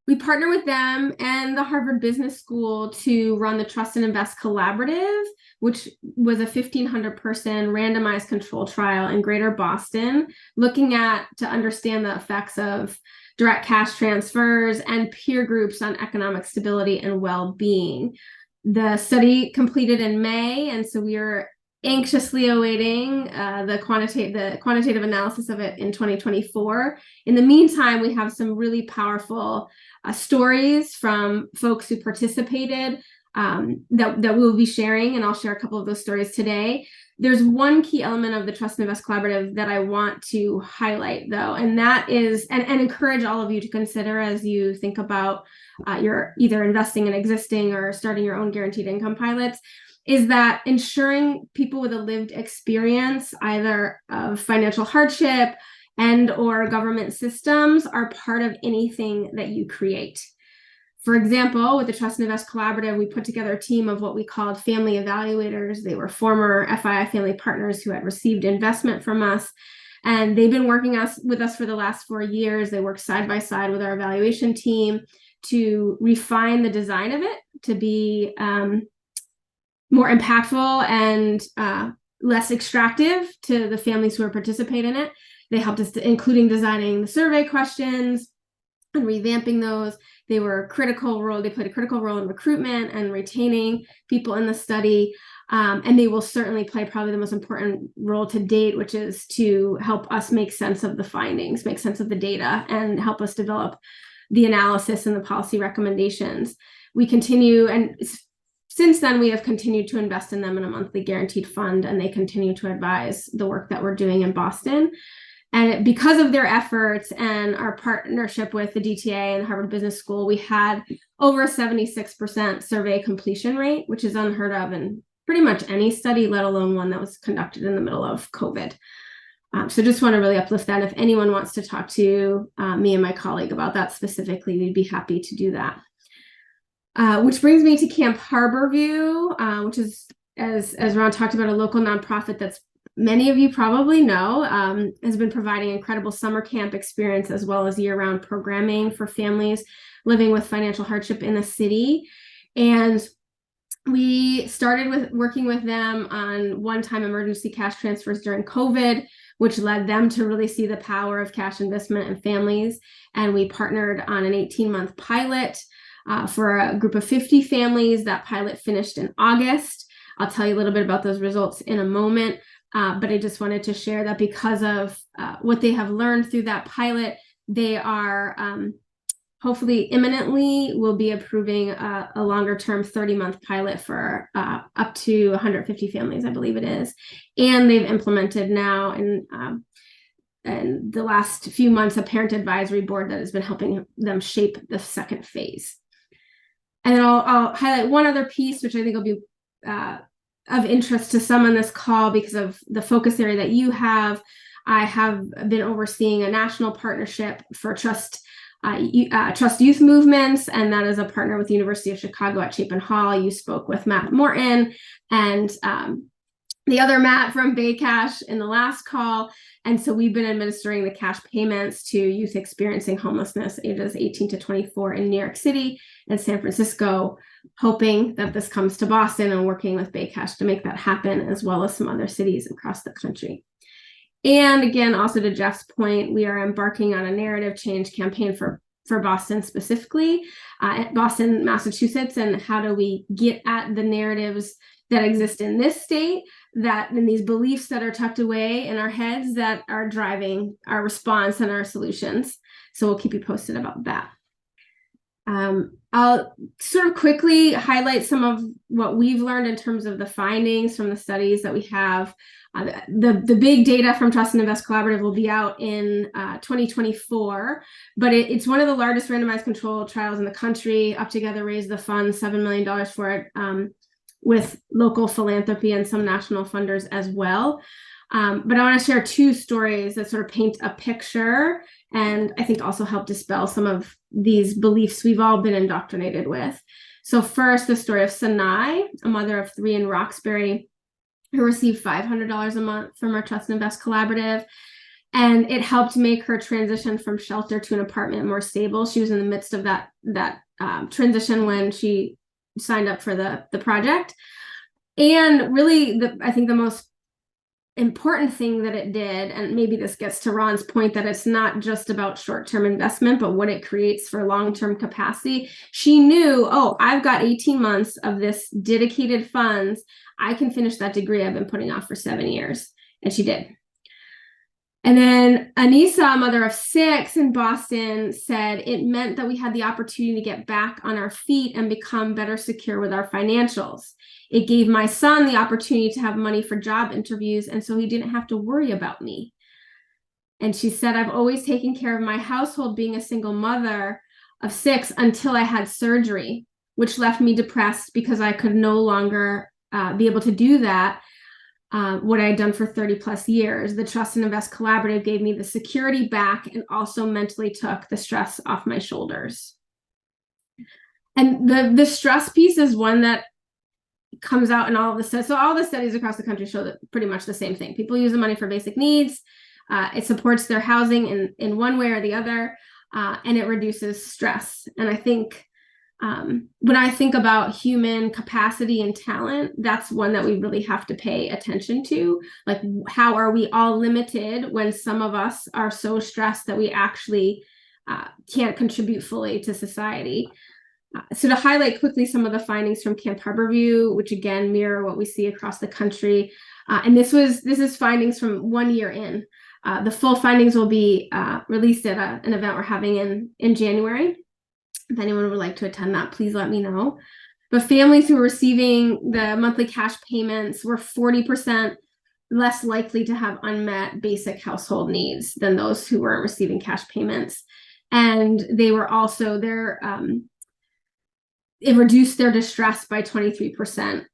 we partner with them and the Harvard Business School to run the Trust and Invest Collaborative, which was a 1,500 person randomized control trial in Greater Boston, looking to understand the effects of direct cash transfers and peer groups on economic stability and well-being. The study completed in May, and so we are anxiously awaiting the quantitative analysis of it in 2024. In the meantime, we have some really powerful stories from folks who participated that we'll be sharing, and I'll share a couple of those stories today. There's one key element of the Trust and Invest Collaborative that I want to highlight, though, and that is, and encourage all of you to consider as you think about you're either investing in existing or starting your own guaranteed income pilots. is that ensuring people with a lived experience, either of financial hardship and or government systems, are part of anything that you create. For example, with the Trust and Invest Collaborative, we put together a team of what we called family evaluators. They were former FII family partners who had received investment from us, and they've been working with us for the last 4 years. They work side by side with our evaluation team to refine the design of it to be more impactful and less extractive to the families who are participating in it. They helped us, including designing the survey questions and revamping those. They played a critical role in recruitment and retaining people in the study. And they will certainly play probably the most important role to date, which is to help us make sense of the findings, make sense of the data, and help us develop the analysis and the policy recommendations. We continue, and since then we have continued to invest in them in a monthly guaranteed fund, and they continue to advise the work that we're doing in Boston. And because of their efforts and our partnership with the DTA and Harvard Business School, we had over a 76% survey completion rate, which is unheard of in pretty much any study, let alone one that was conducted in the middle of COVID. So just want to really uplift that. If anyone wants to talk to me and my colleague about that specifically, we'd be happy to do that. Which brings me to Camp Harborview, which is, as Ron talked about, a local nonprofit that's many of you probably know, has been providing incredible summer camp experience as well as year-round programming for families living with financial hardship in the city. And we started with working with them on one-time emergency cash transfers during COVID, which led them to really see the power of cash investment in families. And we partnered on an 18-month pilot for a group of 50 families. That pilot finished in August. I'll tell you a little bit about those results in a moment. But I just wanted to share that because of what they have learned through that pilot, they are hopefully imminently will be approving a longer term 30-month pilot for up to 150 families, I believe it is. And they've implemented now in the last few months a parent advisory board that has been helping them shape the second phase. And then I'll highlight one other piece, which I think will be of interest to some on this call because of the focus area that you have. I have been overseeing a national partnership for Trust Youth Movements, and that is a partner with the University of Chicago at Chapin Hall. You spoke with Matt Morton and the other Matt from Bay Cash in the last call. And so we've been administering the cash payments to youth experiencing homelessness ages 18 to 24 in New York City and San Francisco, hoping that this comes to Boston and working with Bay Cash to make that happen, as well as some other cities across the country. And again, also to Jeff's point, we are embarking on a narrative change campaign for Boston specifically, Boston, Massachusetts, and how do we get at the narratives that exist in this state, that in these beliefs that are tucked away in our heads that are driving our response and our solutions. So we'll keep you posted about that. I'll sort of quickly highlight some of what we've learned in terms of the findings from the studies that we have. The big data from Trust and Invest Collaborative will be out in 2024, but it's one of the largest randomized controlled trials in the country. Up Together raised the fund, $7 million for it, with local philanthropy and some national funders as well. But I want to share two stories that sort of paint a picture and I think also help dispel some of these beliefs we've all been indoctrinated with. So first, the story of Sanai, a mother of 3 in Roxbury, who received $500 a month from our Trust and Invest Collaborative. And it helped make her transition from shelter to an apartment more stable. She was in the midst of that transition when she signed up for the project. And really, I think the most important thing that it did, and maybe this gets to Ron's point that it's not just about short-term investment, but what it creates for long-term capacity. She knew, oh, I've got 18 months of this dedicated funds. I can finish that degree I've been putting off for 7 years. And she did. And then Anissa, a mother of 6 in Boston, said it meant that we had the opportunity to get back on our feet and become better secure with our financials. It gave my son the opportunity to have money for job interviews, and so he didn't have to worry about me. And she said, I've always taken care of my household being a single mother of 6 until I had surgery, which left me depressed because I could no longer be able to do that, what I had done for 30 plus years. The Trust and Invest Collaborative gave me the security back and also mentally took the stress off my shoulders. And the stress piece is one that comes out in all of the studies. So all the studies across the country show that pretty much the same thing. People use the money for basic needs. It supports their housing in one way or the other, and it reduces stress. And I think when I think about human capacity and talent, that's one that we really have to pay attention to. Like, how are we all limited when some of us are so stressed that we actually can't contribute fully to society? So to highlight quickly some of the findings from Camp Harborview, which again mirror what we see across the country, and this is findings from 1 year in. The full findings will be released at an event we're having in January. If anyone would like to attend that, please let me know. But families who were receiving the monthly cash payments were 40% less likely to have unmet basic household needs than those who weren't receiving cash payments. And they were also it reduced their distress by 23%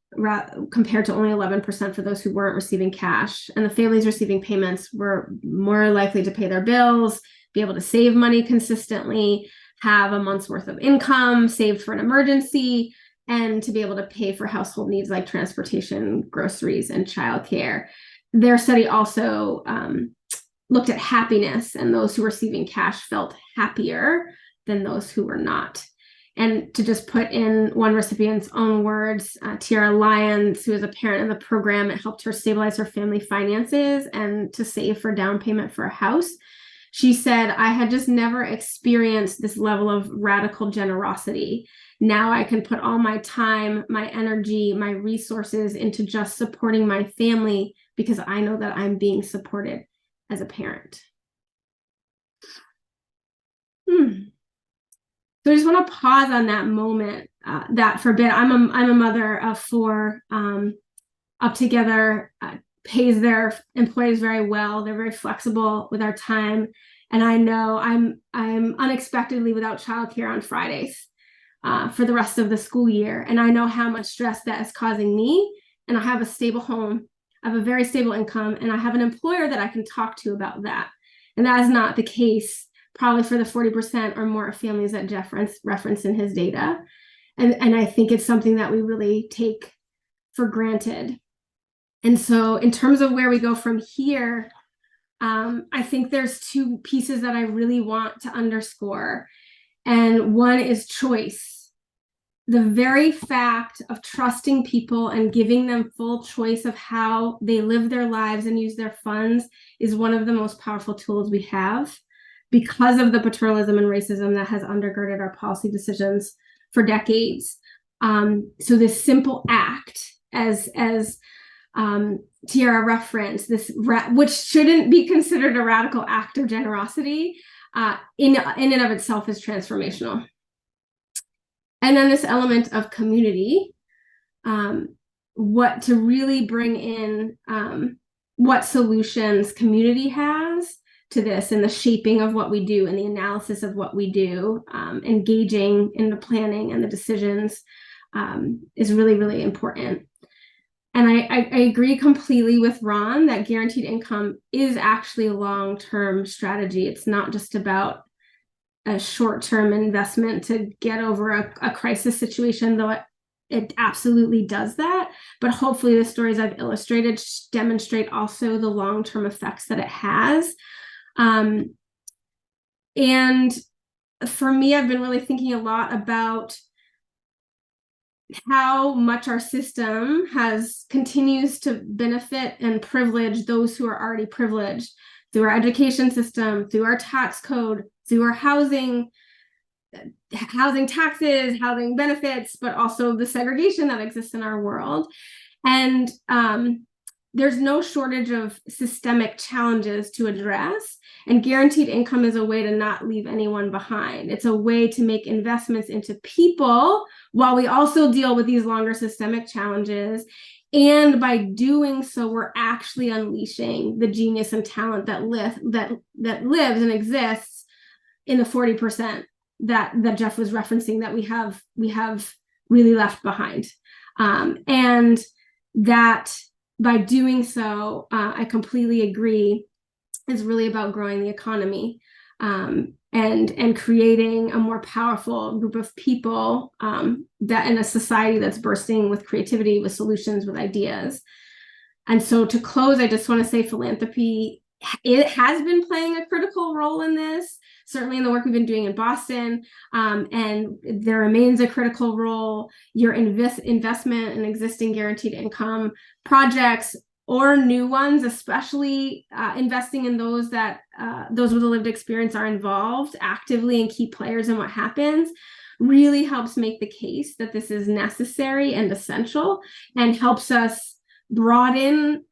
compared to only 11% for those who weren't receiving cash. And the families receiving payments were more likely to pay their bills, be able to save money consistently, have a month's worth of income saved for an emergency, and to be able to pay for household needs like transportation, groceries, and childcare. Their study also looked at happiness, and those who were receiving cash felt happier than those who were not. And to just put in one recipient's own words, Tiara Lyons, who is a parent in the program, it helped her stabilize her family finances and to save for down payment for a house. She said, "I had just never experienced this level of radical generosity. Now I can put all my time, my energy, my resources into just supporting my family because I know that I'm being supported as a parent." So I just want to pause on that moment. That forbid, I'm a mother of 4, up together, pays their employees very well. They're very flexible with our time, and I know I'm unexpectedly without childcare on Fridays for the rest of the school year, and I know how much stress that is causing me. And I have a stable home, I have a very stable income, and I have an employer that I can talk to about that. And that is not the case probably for the 40% or more of families that Jeff referenced in his data. And I think it's something that we really take for granted. And so in terms of where we go from here, I think there's 2 pieces that I really want to underscore. And one is choice. The very fact of trusting people and giving them full choice of how they live their lives and use their funds is one of the most powerful tools we have, because of the paternalism and racism that has undergirded our policy decisions for decades. So this simple act, as Tiara referenced, which shouldn't be considered a radical act of generosity, in and of itself is transformational. And then this element of community, what to really bring in, what solutions community has to this, and the shaping of what we do and the analysis of what we do, engaging in the planning and the decisions, is really, really important. And I agree completely with Ron that guaranteed income is actually a long-term strategy. It's not just about a short-term investment to get over a crisis situation, though it absolutely does that. But hopefully the stories I've illustrated demonstrate also the long-term effects that it has. And for me, I've been really thinking a lot about how much our system continues to benefit and privilege those who are already privileged through our education system, through our tax code, through our housing taxes, housing benefits, but also the segregation that exists in our world. And there's no shortage of systemic challenges to address, and guaranteed income is a way to not leave anyone behind. It's a way to make investments into people while we also deal with these longer systemic challenges. And by doing so, we're actually unleashing the genius and talent that lives and exists in the 40% that Jeff was referencing that we have really left behind. And that by doing so, I completely agree, is really about growing the economy, and creating a more powerful group of people, that in a society that's bursting with creativity, with solutions, with ideas. And so to close, I just want to say philanthropy, it has been playing a critical role in this, certainly in the work we've been doing in Boston, and there remains a critical role. Your investment in existing guaranteed income projects or new ones, especially investing in those that those with a lived experience are involved actively and key players in what happens, really helps make the case that this is necessary and essential, and helps us broaden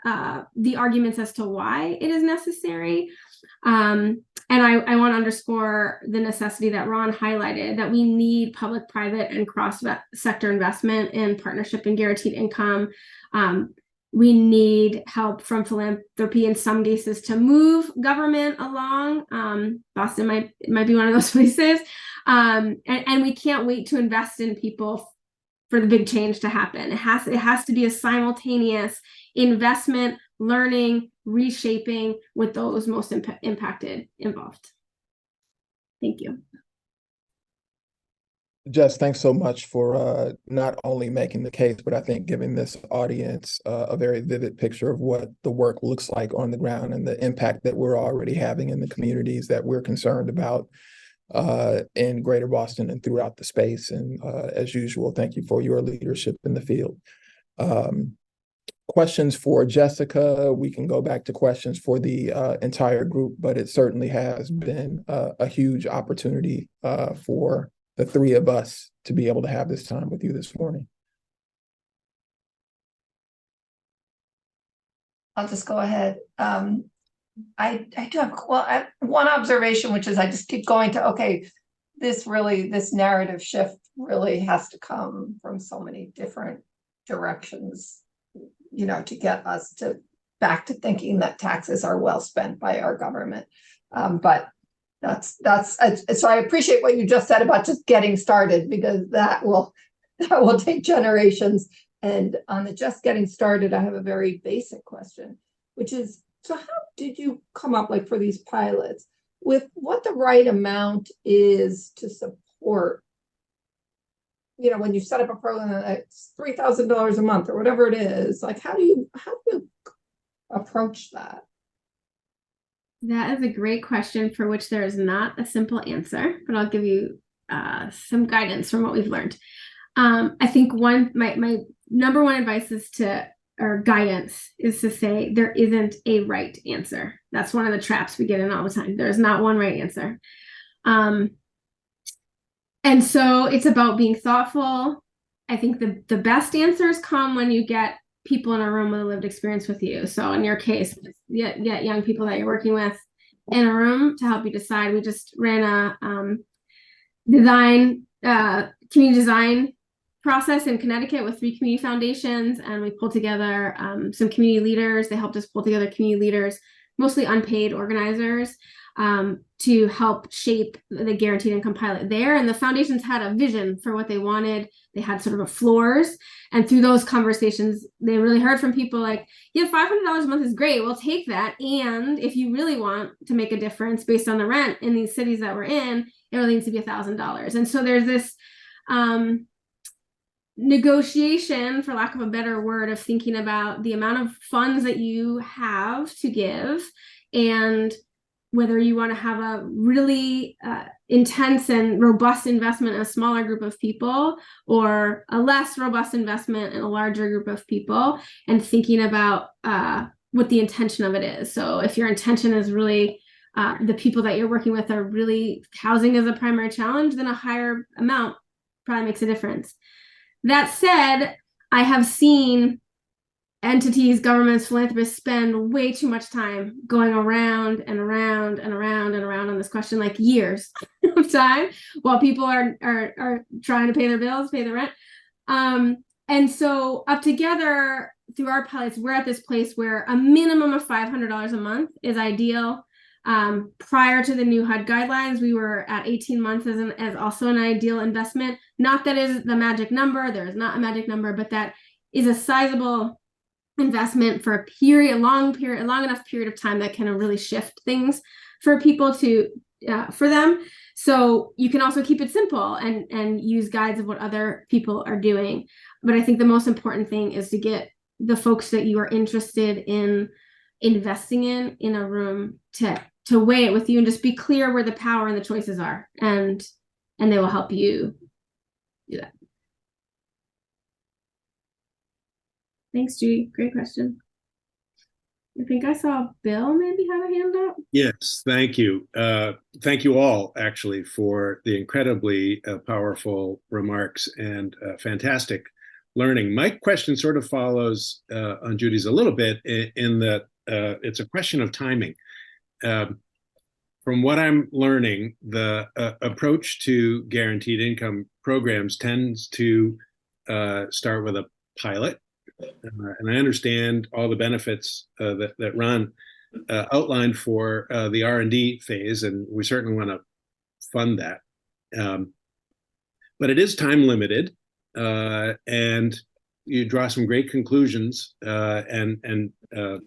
the arguments as to why it is necessary. And I want to underscore the necessity that Ron highlighted, that we need public, private, and cross-sector investment in partnership and guaranteed income. We need help from philanthropy in some cases to move government along. Boston might be one of those places. And we can't wait to invest in people for the big change to happen. It has to be a simultaneous investment, learning, reshaping with those most impacted involved. Thank you. Jess, thanks so much for not only making the case, but I think giving this audience a very vivid picture of what the work looks like on the ground and the impact that we're already having in the communities that we're concerned about in Greater Boston and throughout the space. And as usual, thank you for your leadership in the field. Questions for Jessica. We can go back to questions for the entire group, but it certainly has been a huge opportunity for the three of us to be able to have this time with you this morning. I'll just go ahead. I do have one observation, which is I just keep going to, okay, this narrative shift really has to come from so many different directions, you know, to get us back to thinking that taxes are well spent by our government. But so I appreciate what you just said about just getting started, because that will take generations. And on the just getting started, I have a very basic question, which is, so how did you come up, like for these pilots, with what the right amount is to support, you know, when you set up a program that's $3,000 a month or whatever it is, like how do you approach that? That is a great question for which there is not a simple answer, but I'll give you some guidance from what we've learned. I think my number one advice guidance is to say there isn't a right answer. That's one of the traps we get in all the time. There's not one right answer. And so it's about being thoughtful. I think the best answers come when you get people in a room with a lived experience with you. So in your case, get young people that you're working with in a room to help you decide. We just ran a community design process in Connecticut with 3 community foundations, and we pulled together some community leaders. They helped us pull together community leaders, mostly unpaid organizers, to help shape the guaranteed income pilot there. And the foundations had a vision for what they wanted. They had sort of a floors. And through those conversations, they really heard from people like, yeah, $500 a month is great. We'll take that. And if you really want to make a difference based on the rent in these cities that we're in, it really needs to be $1,000. And so there's this negotiation, for lack of a better word, of thinking about the amount of funds that you have to give, and whether you want to have a really intense and robust investment in a smaller group of people, or a less robust investment in a larger group of people, and thinking about what the intention of it is. So if your intention is really the people that you're working with are really housing as a primary challenge, then a higher amount probably makes a difference. That said, I have seen entities, governments, philanthropists spend way too much time going around and around and around and around on this question, like years of time, while people are trying to pay their bills, pay the rent. And so up together through our pilots, we're at this place where a minimum of $500 a month is ideal. Prior to the new HUD guidelines, we were at 18 months as also an ideal investment. Not that is the magic number. There is not a magic number, but that is a sizable investment for a long enough period of time that can really shift things for people for them. So you can also keep it simple and use guides of what other people are doing. But I think the most important thing is to get the folks that you are interested in investing in a room to weigh it with you and just be clear where the power and the choices are, and they will help you do that. Thanks, Judy. Great question. I think I saw Bill maybe have a hand up. Yes, thank you. Thank you all, actually, for the incredibly powerful remarks and fantastic learning. My question sort of follows on Judy's a little bit in that it's a question of timing. From what I'm learning, the approach to guaranteed income programs tends to start with a pilot. And I understand all the benefits that Ron outlined for the R&D phase, and we certainly want to fund that. But it is time limited, and you draw some great conclusions and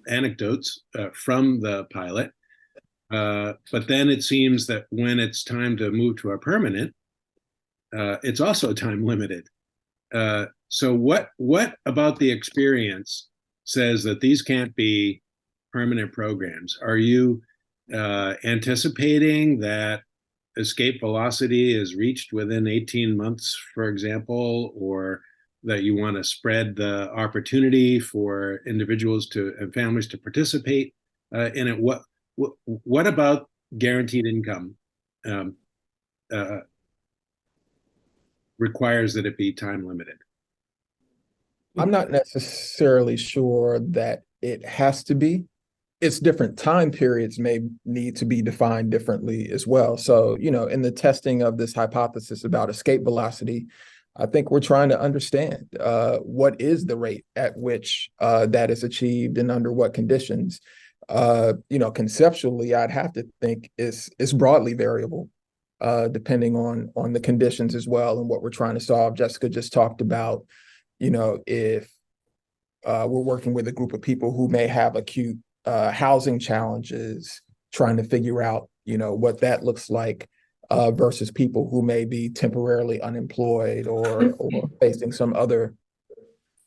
anecdotes from the pilot. But then it seems that when it's time to move to a permanent, it's also time limited. So what about the experience says that these can't be permanent programs? Are you anticipating that escape velocity is reached within 18 months, for example, or that you want to spread the opportunity for individuals and families to participate in it? What about guaranteed income requires that it be time limited? I'm not necessarily sure that it has to be. It's different time periods may need to be defined differently as well. So, in the testing of this hypothesis about escape velocity, I think we're trying to understand what is the rate at which that is achieved and under what conditions. Conceptually, I'd have to think it's broadly variable, depending on the conditions as well and what we're trying to solve. Jessica just talked about, if we're working with a group of people who may have acute housing challenges, trying to figure out, what that looks like versus people who may be temporarily unemployed or facing some other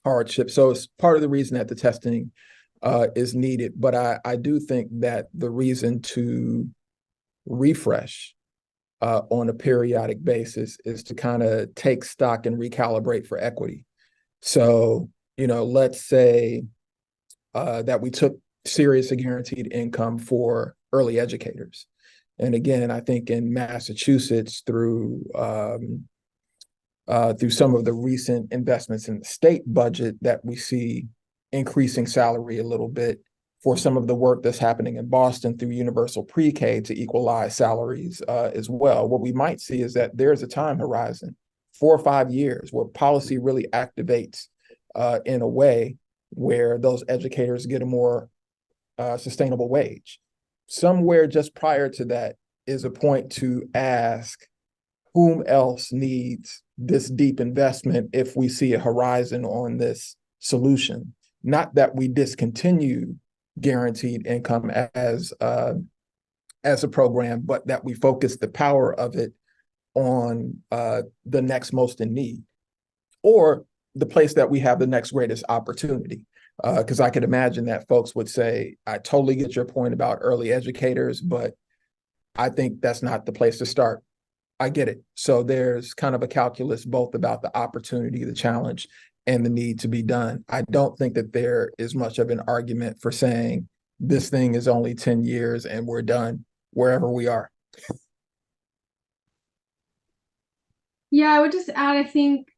hardship. So it's part of the reason that the testing is needed. But I do think that the reason to refresh on a periodic basis is to kind of take stock and recalibrate for equity. So, let's say that we took serious guaranteed income for early educators. And again, I think in Massachusetts, through some of the recent investments in the state budget, that we see increasing salary a little bit for some of the work that's happening in Boston through universal pre-K to equalize salaries as well. What we might see is that there's a time horizon, 4 or 5 years, where policy really activates in a way where those educators get a more sustainable wage. Somewhere just prior to that is a point to ask whom else needs this deep investment if we see a horizon on this solution. Not that we discontinue guaranteed income as a program, but that we focus the power of it on the next most in need, or the place that we have the next greatest opportunity. Because I could imagine that folks would say, I totally get your point about early educators, but I think that's not the place to start. I get it. So there's kind of a calculus both about the opportunity, the challenge, and the need to be done. I don't think that there is much of an argument for saying this thing is only 10 years and we're done wherever we are. Yeah, I would just add, I think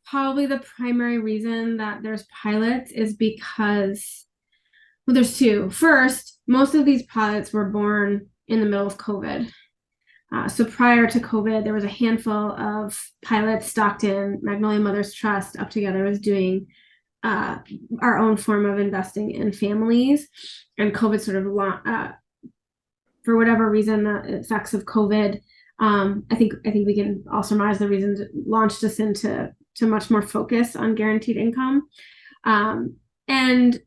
probably the primary reason that there's pilots is because, well, there's two. First, most of these pilots were born in the middle of COVID. So prior to COVID, there was a handful of pilots. Stockton, Magnolia Mothers Trust, Up Together was doing our own form of investing in families. And COVID sort of, for whatever reason, the effects of COVID, I think we can all surmise the reasons it launched us into much more focus on guaranteed income. And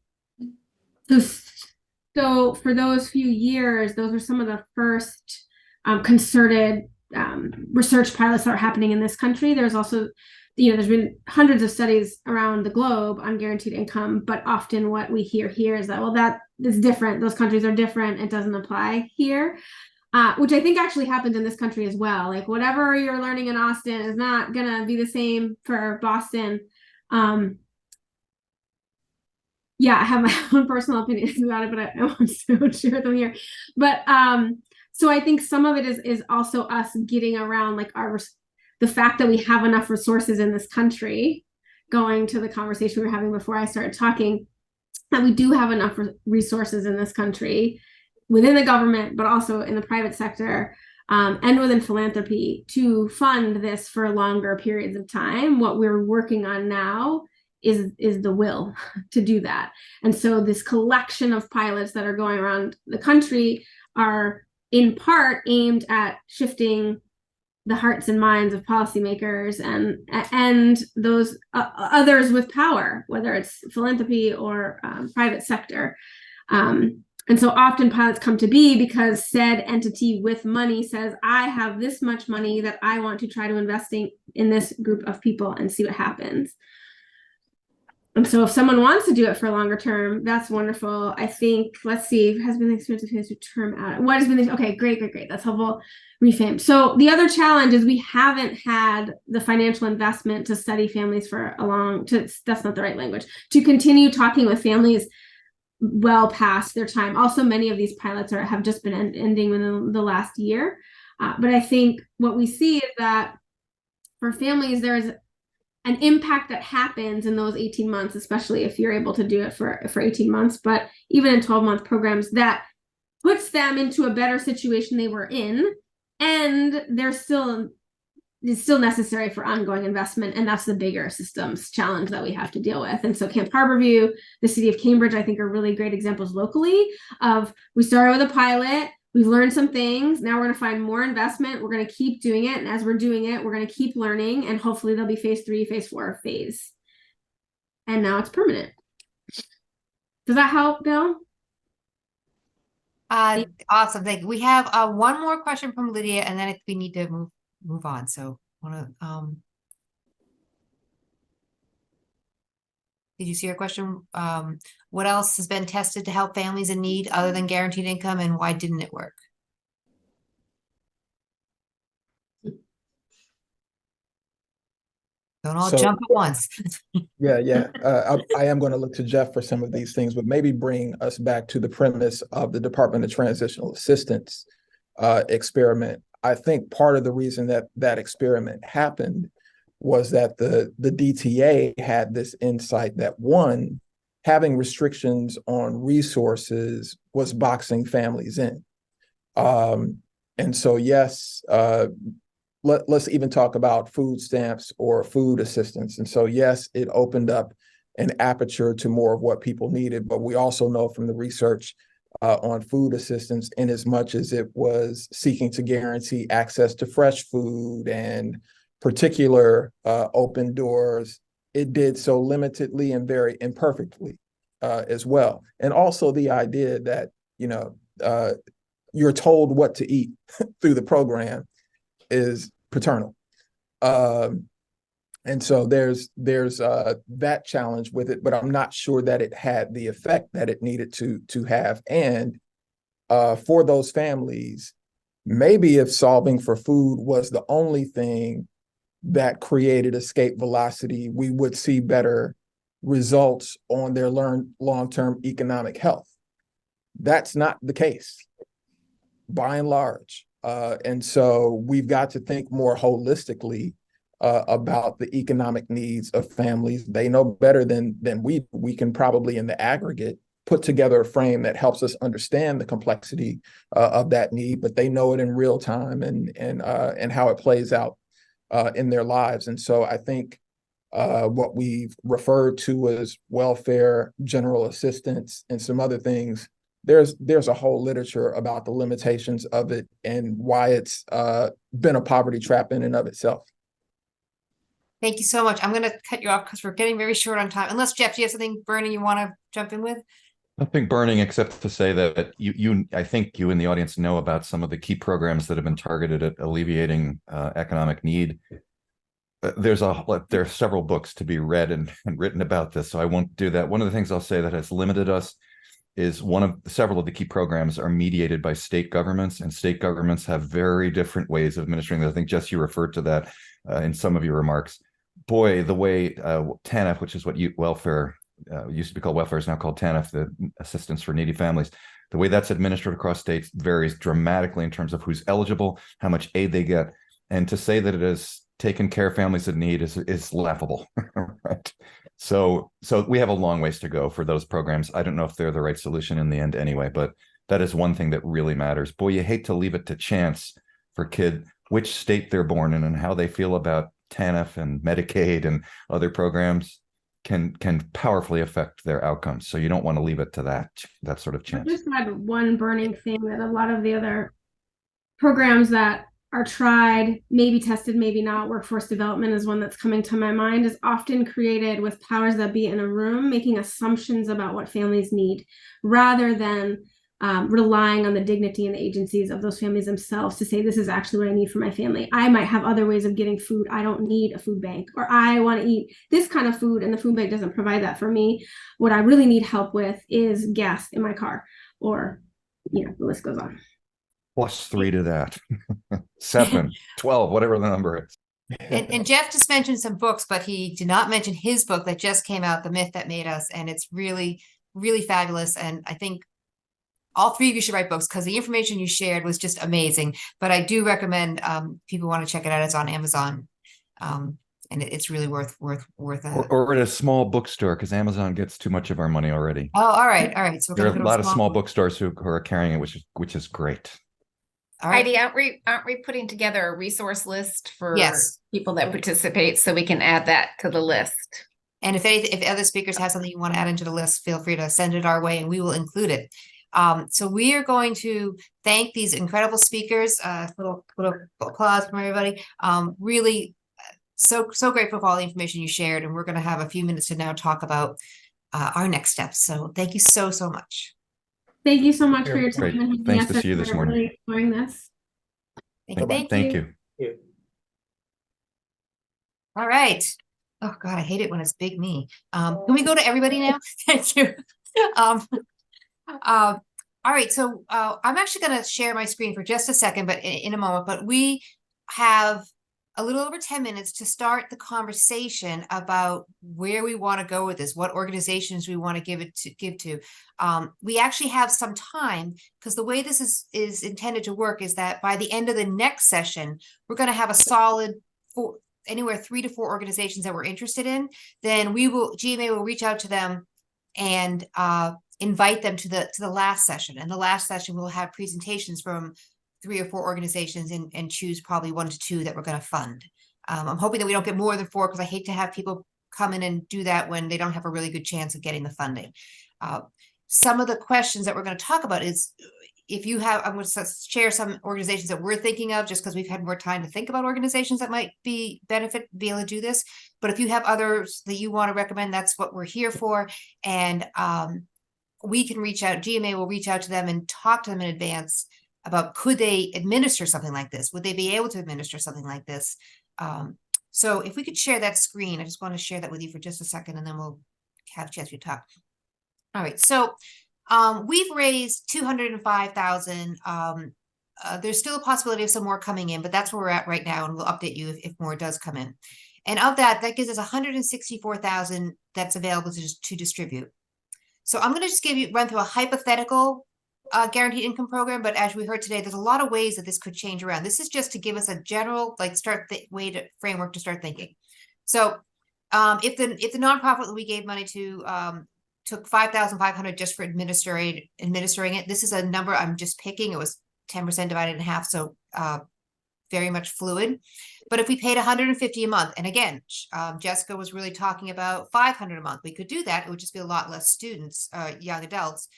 so for those few years, those were some of the first concerted research pilots that are happening in this country. There's also, there's been hundreds of studies around the globe on guaranteed income, but often what we hear here is that, well, that is different. Those countries are different. It doesn't apply here. Which I think actually happens in this country as well. Like whatever you're learning in Austin is not gonna be the same for Boston. Yeah, I have my own personal opinions about it, but I won't share them here. But so I think some of it is also us getting around like the fact that we have enough resources in this country, going to the conversation we were having before I started talking, that we do have enough resources in this country within the government, but also in the private sector, and within philanthropy to fund this for longer periods of time. What we're working on now is the will to do that. And so this collection of pilots that are going around the country are in part aimed at shifting the hearts and minds of policymakers and those others with power, whether it's philanthropy or private sector. And so often pilots come to be because said entity with money says, I have this much money that I want to try to invest in this group of people and see what happens. And so if someone wants to do it for longer term, that's wonderful. I think, let's see, has been the experience of his who term out. What has been the, okay, great. That's helpful. Reframe. So the other challenge is we haven't had the financial investment to study families for that's not the right language, to continue talking with families well past their time. Also, many of these pilots have just been ending within the last year. But I think what we see is that for families, there is an impact that happens in those 18 months, especially if you're able to do it for 18 months, but even in 12-month programs, that puts them into a better situation they were in, and it's still necessary for ongoing investment, and that's the bigger systems challenge that we have to deal with. And so Camp Harborview, the city of Cambridge, I think are really great examples locally of, we started with a pilot, we've learned some things, now we're going to find more investment, we're going to keep doing it, and as we're doing it, we're going to keep learning, and hopefully there'll be phase 3, phase 4, phase. And now it's permanent. Does that help, Bill? Awesome. Thank you. We have one more question from Lydia, and then we need to move on. So did you see your question? What else has been tested to help families in need other than guaranteed income, and why didn't it work? Don't all jump at once. Yeah. I am going to look to Jeff for some of these things, but maybe bring us back to the premise of the Department of Transitional Assistance experiment. I think part of the reason that experiment happened was that the DTA had this insight that, one, having restrictions on resources was boxing families in. And so, yes, let's even talk about food stamps or food assistance. And so, yes, it opened up an aperture to more of what people needed, but we also know from the research on food assistance, in as much as it was seeking to guarantee access to fresh food and particular open doors, it did so limitedly and very imperfectly as well. And also the idea that, you're told what to eat through the program is paternal. And so there's that challenge with it, but I'm not sure that it had the effect that it needed to have. And for those families, maybe if solving for food was the only thing that created escape velocity, we would see better results on their long-term economic health. That's not the case, by and large. And so we've got to think more holistically about the economic needs of families. They know better than we can probably, in the aggregate, put together a frame that helps us understand the complexity of that need, but they know it in real time and how it plays out in their lives. And so I think what we've referred to as welfare, general assistance, and some other things, there's a whole literature about the limitations of it and why it's been a poverty trap in and of itself. Thank you so much. I'm going to cut you off because we're getting very short on time. Unless, Jeff, do you have something burning you want to jump in with? Nothing burning except to say that I think you in the audience know about some of the key programs that have been targeted at alleviating economic need. There are several books to be read and written about this, so I won't do that. One of the things I'll say that has limited us is several of the key programs are mediated by state governments, and state governments have very different ways of administering that. I think, Jess, you referred to that in some of your remarks. Boy, the way TANF, which is what welfare used to be called welfare, is now called TANF, the Assistance for Needy Families. The way that's administered across states varies dramatically in terms of who's eligible, how much aid they get, and to say that it has taken care of families in need is laughable, right? So we have a long ways to go for those programs. I don't know if they're the right solution in the end anyway, but that is one thing that really matters. Boy, you hate to leave it to chance for which state they're born in and how they feel about TANF and Medicaid and other programs can powerfully affect their outcomes. So you don't want to leave it to that sort of chance. I just had one burning thing that a lot of the other programs that are tried, maybe tested, maybe not. Workforce development is one that's coming to my mind, is often created with powers that be in a room, making assumptions about what families need, rather than relying on the dignity and the agencies of those families themselves to say, this is actually what I need for my family. I might have other ways of getting food. I don't need a food bank, or I want to eat this kind of food and the food bank doesn't provide that for me. What I really need help with is gas in my car, or, the list goes on. +3 to that. 7, 12, whatever the number is. And Jeff just mentioned some books, but he did not mention his book that just came out, The Myth That Made Us. And it's really, really fabulous. And I think all three of you should write books because the information you shared was just amazing. But I do recommend people want to check it out. It's on Amazon. And it's really worth or at a small bookstore, because Amazon gets too much of our money already. Oh, all right. So there are a lot of small bookstores who are carrying it, which is great. All right. Heidi, aren't we putting together a resource list for Yes. people that participate so we can add that to the list? And if other speakers have something you want to add into the list, feel free to send it our way and we will include it. So we are going to thank these incredible speakers. Little applause from everybody. Really so grateful for all the information you shared, and we're going to have a few minutes to now talk about our next steps. So thank you so much. Thank you so much for your Great. time. Thanks to see you this morning. Really enjoying this. Thank you. All right. Oh God, I hate it when it's big me. Can we go to everybody now? Thank you. All right. So I'm actually going to share my screen for just a second, but in a moment. But we have a little over 10 minutes to start the conversation about where we want to go with this, what organizations we want to give to. We actually have some time, because the way this is intended to work is that by the end of the next session, we're going to have a solid anywhere 3 to 4 organizations that we're interested in. Then GMA will reach out to them and invite them to the last session. And the last session we'll have presentations from 3 or 4 organizations and choose probably 1 to 2 that we're going to fund. I'm hoping that we don't get more than 4, because I hate to have people come in and do that when they don't have a really good chance of getting the funding. Some of the questions that we're going to talk about is, if you have, I'm going to share some organizations that we're thinking of, just because we've had more time to think about organizations that might be able to do this. But if you have others that you want to recommend, that's what we're here for. And we can reach out, GMA will reach out to them and talk to them in advance about, could they administer something like this? Would they be able to administer something like this? So if we could share that screen, I just want to share that with you for just a second, and then we'll have a chance to talk. All right, so we've raised $205,000. There's still a possibility of some more coming in, but that's where we're at right now, and we'll update you if more does come in. And of that gives us $164,000 that's available to distribute. So I'm going to just run through a hypothetical guaranteed income program, but as we heard today, there's a lot of ways that this could change around. This is just to give us a general, framework to start thinking. So if the nonprofit that we gave money to took $5,500 just for administering it, this is a number I'm just picking. It was 10% divided in half, so very much fluid. But if we paid $150 a month, and again, Jessica was really talking about $500 a month, we could do that. It would just be a lot less students, young adults.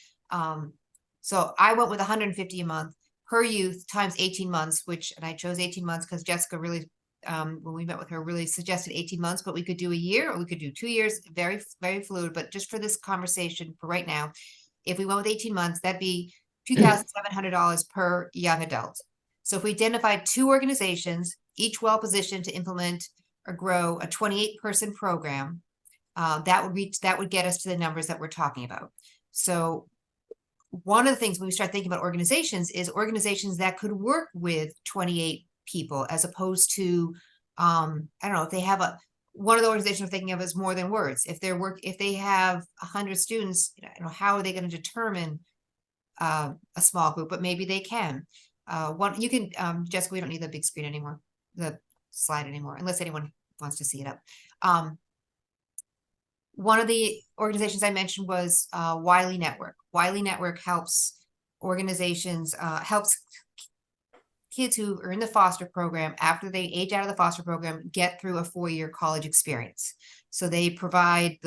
So I went with $150 a month per youth times 18 months, and I chose 18 months because Jessica really when we met with her, really suggested 18 months, but we could do a year or we could do 2 years, very, very fluid. But just for this conversation for right now, if we went with 18 months, that'd be $2,700 per young adult. So if we identified 2 organizations, each well-positioned to implement or grow a 28-person program, that would get us to the numbers that we're talking about. So one of the things when we start thinking about organizations is organizations that could work with 28 people, as opposed to, I don't know, if they have one of the organizations we're thinking of is More Than Words. If they have 100 students, how are they going to determine a small group? But maybe they can. You can, Jessica, we don't need the big screen anymore, the slide anymore, unless anyone wants to see it up. One of the organizations I mentioned was Wiley Network. Wiley Network helps organizations, helps kids who are in the foster program, after they age out of the foster program, get through a 4-year college experience. So they provide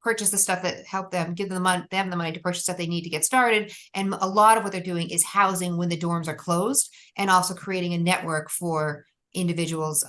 purchase the stuff that help them, give them the money to purchase stuff they need to get started. And a lot of what they're doing is housing when the dorms are closed, and also creating a network for individuals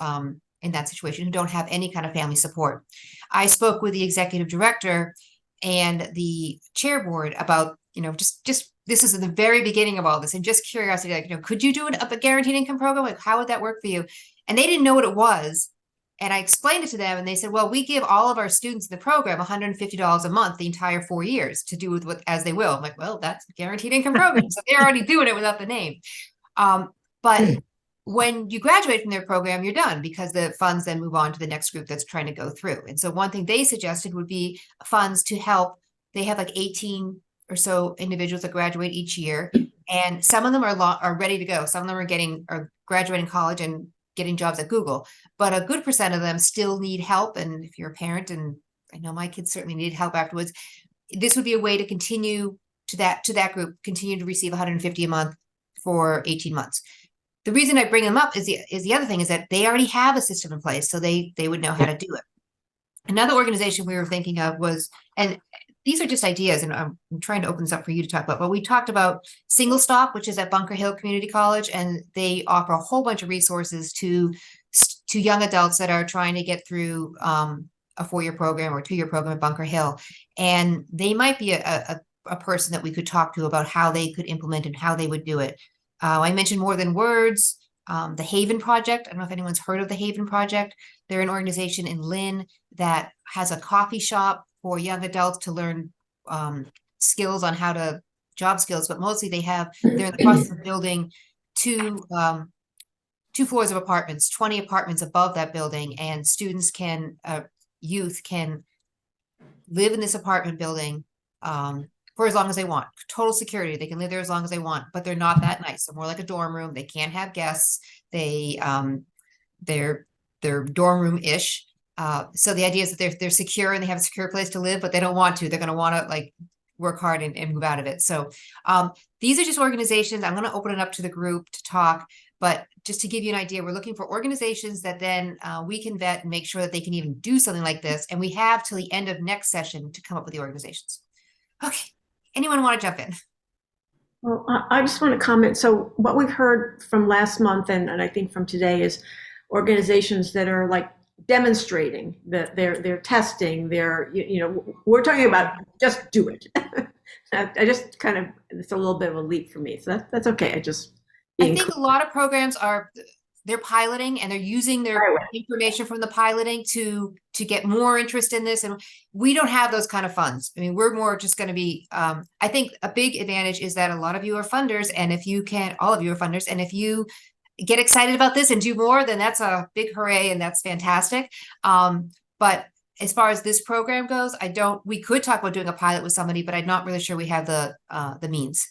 in that situation who don't have any kind of family support. I spoke with the executive director and the chair board about, just this is the very beginning of all this, and just curiosity, like, could you do a guaranteed income program? Like, how would that work for you? And they didn't know what it was. And I explained it to them, and they said, well, we give all of our students in the program $150 a month, the entire 4 years, to do with what as they will. I'm like, well, that's a guaranteed income program. So they're already doing it without the name. But when you graduate from their program, you're done, because the funds then move on to the next group that's trying to go through. And so one thing they suggested would be funds to help. They have like 18 or so individuals that graduate each year, and some of them are ready to go. Some of them are graduating college and getting jobs at Google, but a good percent of them still need help. And if you're a parent, and I know my kids certainly need help afterwards, this would be a way to continue to that group, continue to receive $150 a month for 18 months. The reason I bring them up is the other thing is that they already have a system in place, so they would know how to do it. Another organization we were thinking of was, and these are just ideas, and I'm trying to open this up for you to talk about, but we talked about Single Stop, which is at Bunker Hill Community College, and they offer a whole bunch of resources to young adults that are trying to get through a 4-year program or 2-year program at Bunker Hill. And they might be a person that we could talk to about how they could implement and how they would do it. I mentioned More Than Words, the Haven Project. I don't know if anyone's heard of the Haven Project. They're an organization in Lynn that has a coffee shop for young adults to learn skills on job skills, but mostly they're in the process of building 2 floors of apartments, 20 apartments above that building, and youth can live in this apartment building for as long as they want. Total security. They can live there as long as they want, but they're not that nice. They're more like a dorm room. They can't have guests. They're dorm room-ish. So the idea is that they're secure and they have a secure place to live, but they don't want to. They're going to want to work hard and move out of it. So these are just organizations. I'm going to open it up to the group to talk, but just to give you an idea, we're looking for organizations that then we can vet and make sure that they can even do something like this. And we have till the end of next session to come up with the organizations. Okay. Anyone want to jump in? Well, I just want to comment. So what we've heard from last month and I think from today is organizations that are demonstrating that they're testing, we're talking about just do it. I just it's a little bit of a leap for me. So that's okay. I think a lot of programs they're piloting and they're using their information from the piloting to get more interest in this. And we don't have those kind of funds. I mean, we're more just going to be, I think a big advantage is that a lot of you are funders, and all of you are funders. And if you get excited about this and do more, then that's a big hooray, and that's fantastic. But as far as this program goes, we could talk about doing a pilot with somebody, but I'm not really sure we have the means.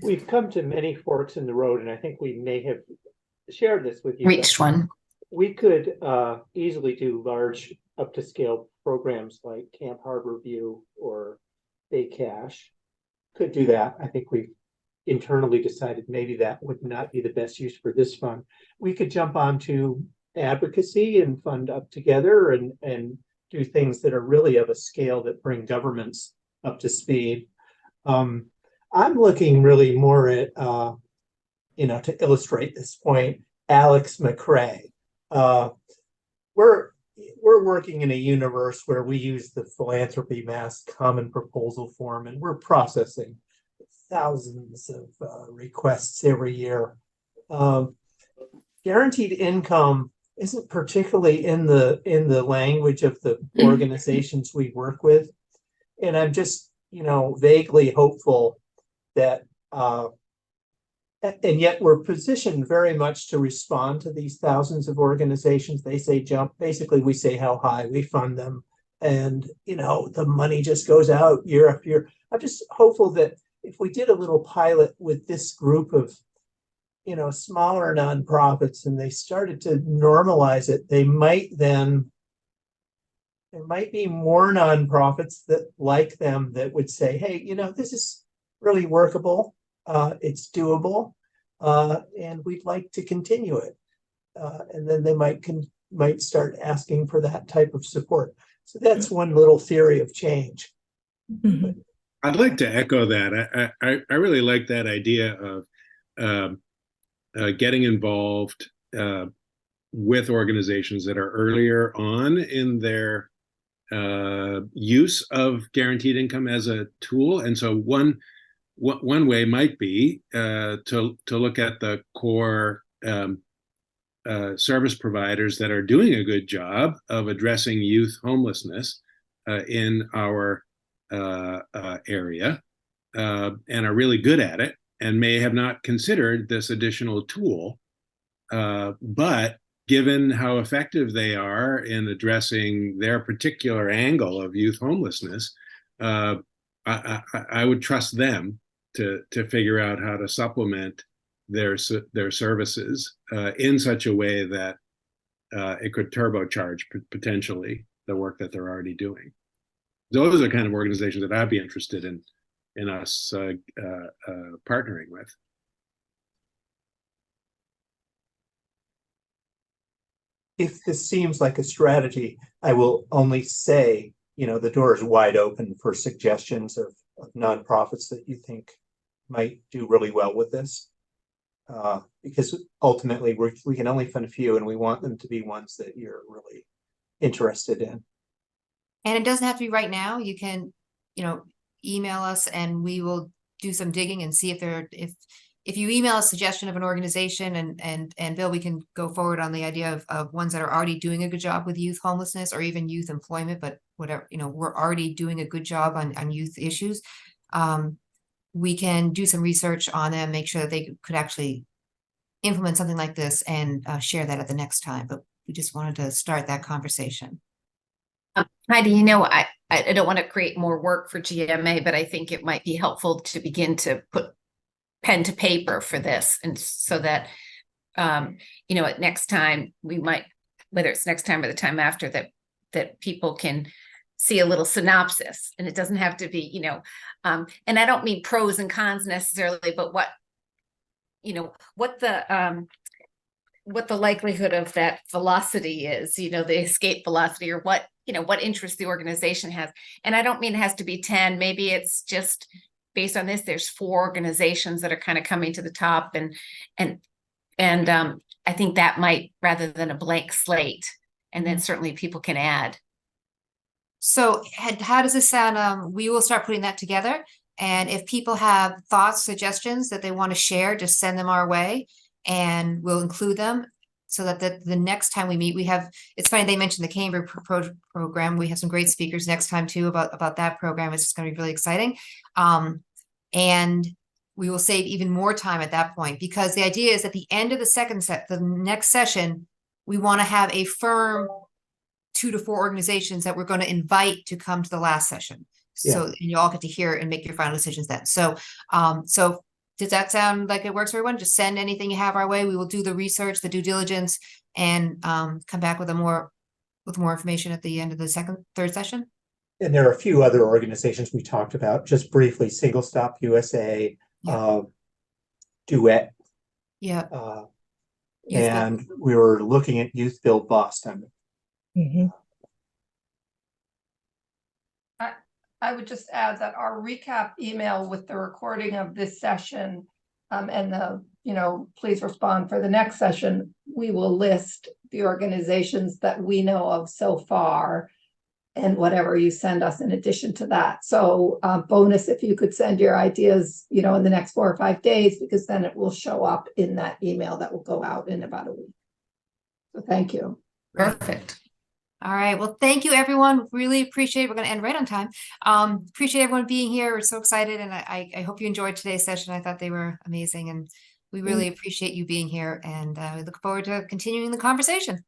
We've come to many forks in the road, and I think we may have shared this with you. Reached one. We could easily do large up to scale programs like Camp Harbor View or Bay Cash. Could do that. I think we've internally decided maybe that would not be the best use for this fund. We could jump onto advocacy and fund up together and do things that are really of a scale that bring governments up to speed. I'm looking really more at, to illustrate this point, Alex McRae. We're working in a universe where we use the philanthropy mass common proposal form, and we're processing thousands of requests every year. Guaranteed income isn't particularly in the language of the organizations we work with, and I'm just vaguely hopeful that and yet we're positioned very much to respond to these thousands of organizations. They say jump, basically we say how high, we fund them, and the money just goes out year after year. I'm just hopeful that if we did a little pilot with this group of smaller nonprofits and they started to normalize it, there might be more nonprofits that like them that would say, hey, this is really workable. It's doable, and we'd like to continue it. And then they might start asking for that type of support. So that's one little theory of change. Mm-hmm. I'd like to echo that. I really like that idea of getting involved with organizations that are earlier on in their use of guaranteed income as a tool. And so one way might be to look at the core service providers that are doing a good job of addressing youth homelessness in our area and are really good at it and may have not considered this additional tool. But given how effective they are in addressing their particular angle of youth homelessness, I would trust them to figure out how to supplement their services in such a way that it could turbocharge potentially the work that they're already doing. Those are the kind of organizations that I'd be interested in us partnering with. If this seems like a strategy, I will only say, the door is wide open for suggestions of nonprofits that you think might do really well with this. Because ultimately we can only fund a few, and we want them to be ones that you're really interested in. And it doesn't have to be right now. You can, email us and we will do some digging and see if you email a suggestion of an organization and Bill, we can go forward on the idea of ones that are already doing a good job with youth homelessness or even youth employment, but whatever, we're already doing a good job on youth issues. We can do some research on them, make sure that they could actually implement something like this and share that at the next time. But we just wanted to start that conversation. Heidi, I don't want to create more work for GMA, but I think it might be helpful to begin to put pen to paper for this. And so that, at next time we might, whether it's next time or the time after, that people can see a little synopsis, and it doesn't have to be, and I don't mean pros and cons necessarily, but what the likelihood of that velocity is, the escape velocity, or what interest the organization has. And I don't mean it has to be 10, maybe it's just based on this, there's 4 organizations that are kind of coming to the top, and I think that might, rather than a blank slate, and then certainly people can add. So how does this sound? We will start putting that together. And if people have thoughts, suggestions that they want to share, just send them our way and we'll include them so that the next time we meet, it's funny, they mentioned the Cambridge program. We have some great speakers next time too about that program. It's just going to be really exciting. And we will save even more time at that point, because the idea is at the end of the next session, we want to have a firm 2 to 4 organizations that we're going to invite to come to the last session. So you all get to hear and make your final decisions then. So does that sound like it works for everyone? Just send anything you have our way. We will do the research, the due diligence, and come back with more information at the end of the third session. And there are a few other organizations we talked about just briefly: Single Stop USA, Duet. Yeah. And we were looking at Youth Build Boston. Mm-hmm. I would just add that our recap email with the recording of this session and the please respond for the next session, we will list the organizations that we know of so far and whatever you send us in addition to that. So bonus if you could send your ideas, in the next 4 or 5 days, because then it will show up in that email that will go out in about a week. So thank you. Perfect. All right. Well, thank you, everyone. Really appreciate it. We're going to end right on time. Appreciate everyone being here. We're so excited. And I hope you enjoyed today's session. I thought they were amazing. And we really appreciate you being here. And we look forward to continuing the conversation.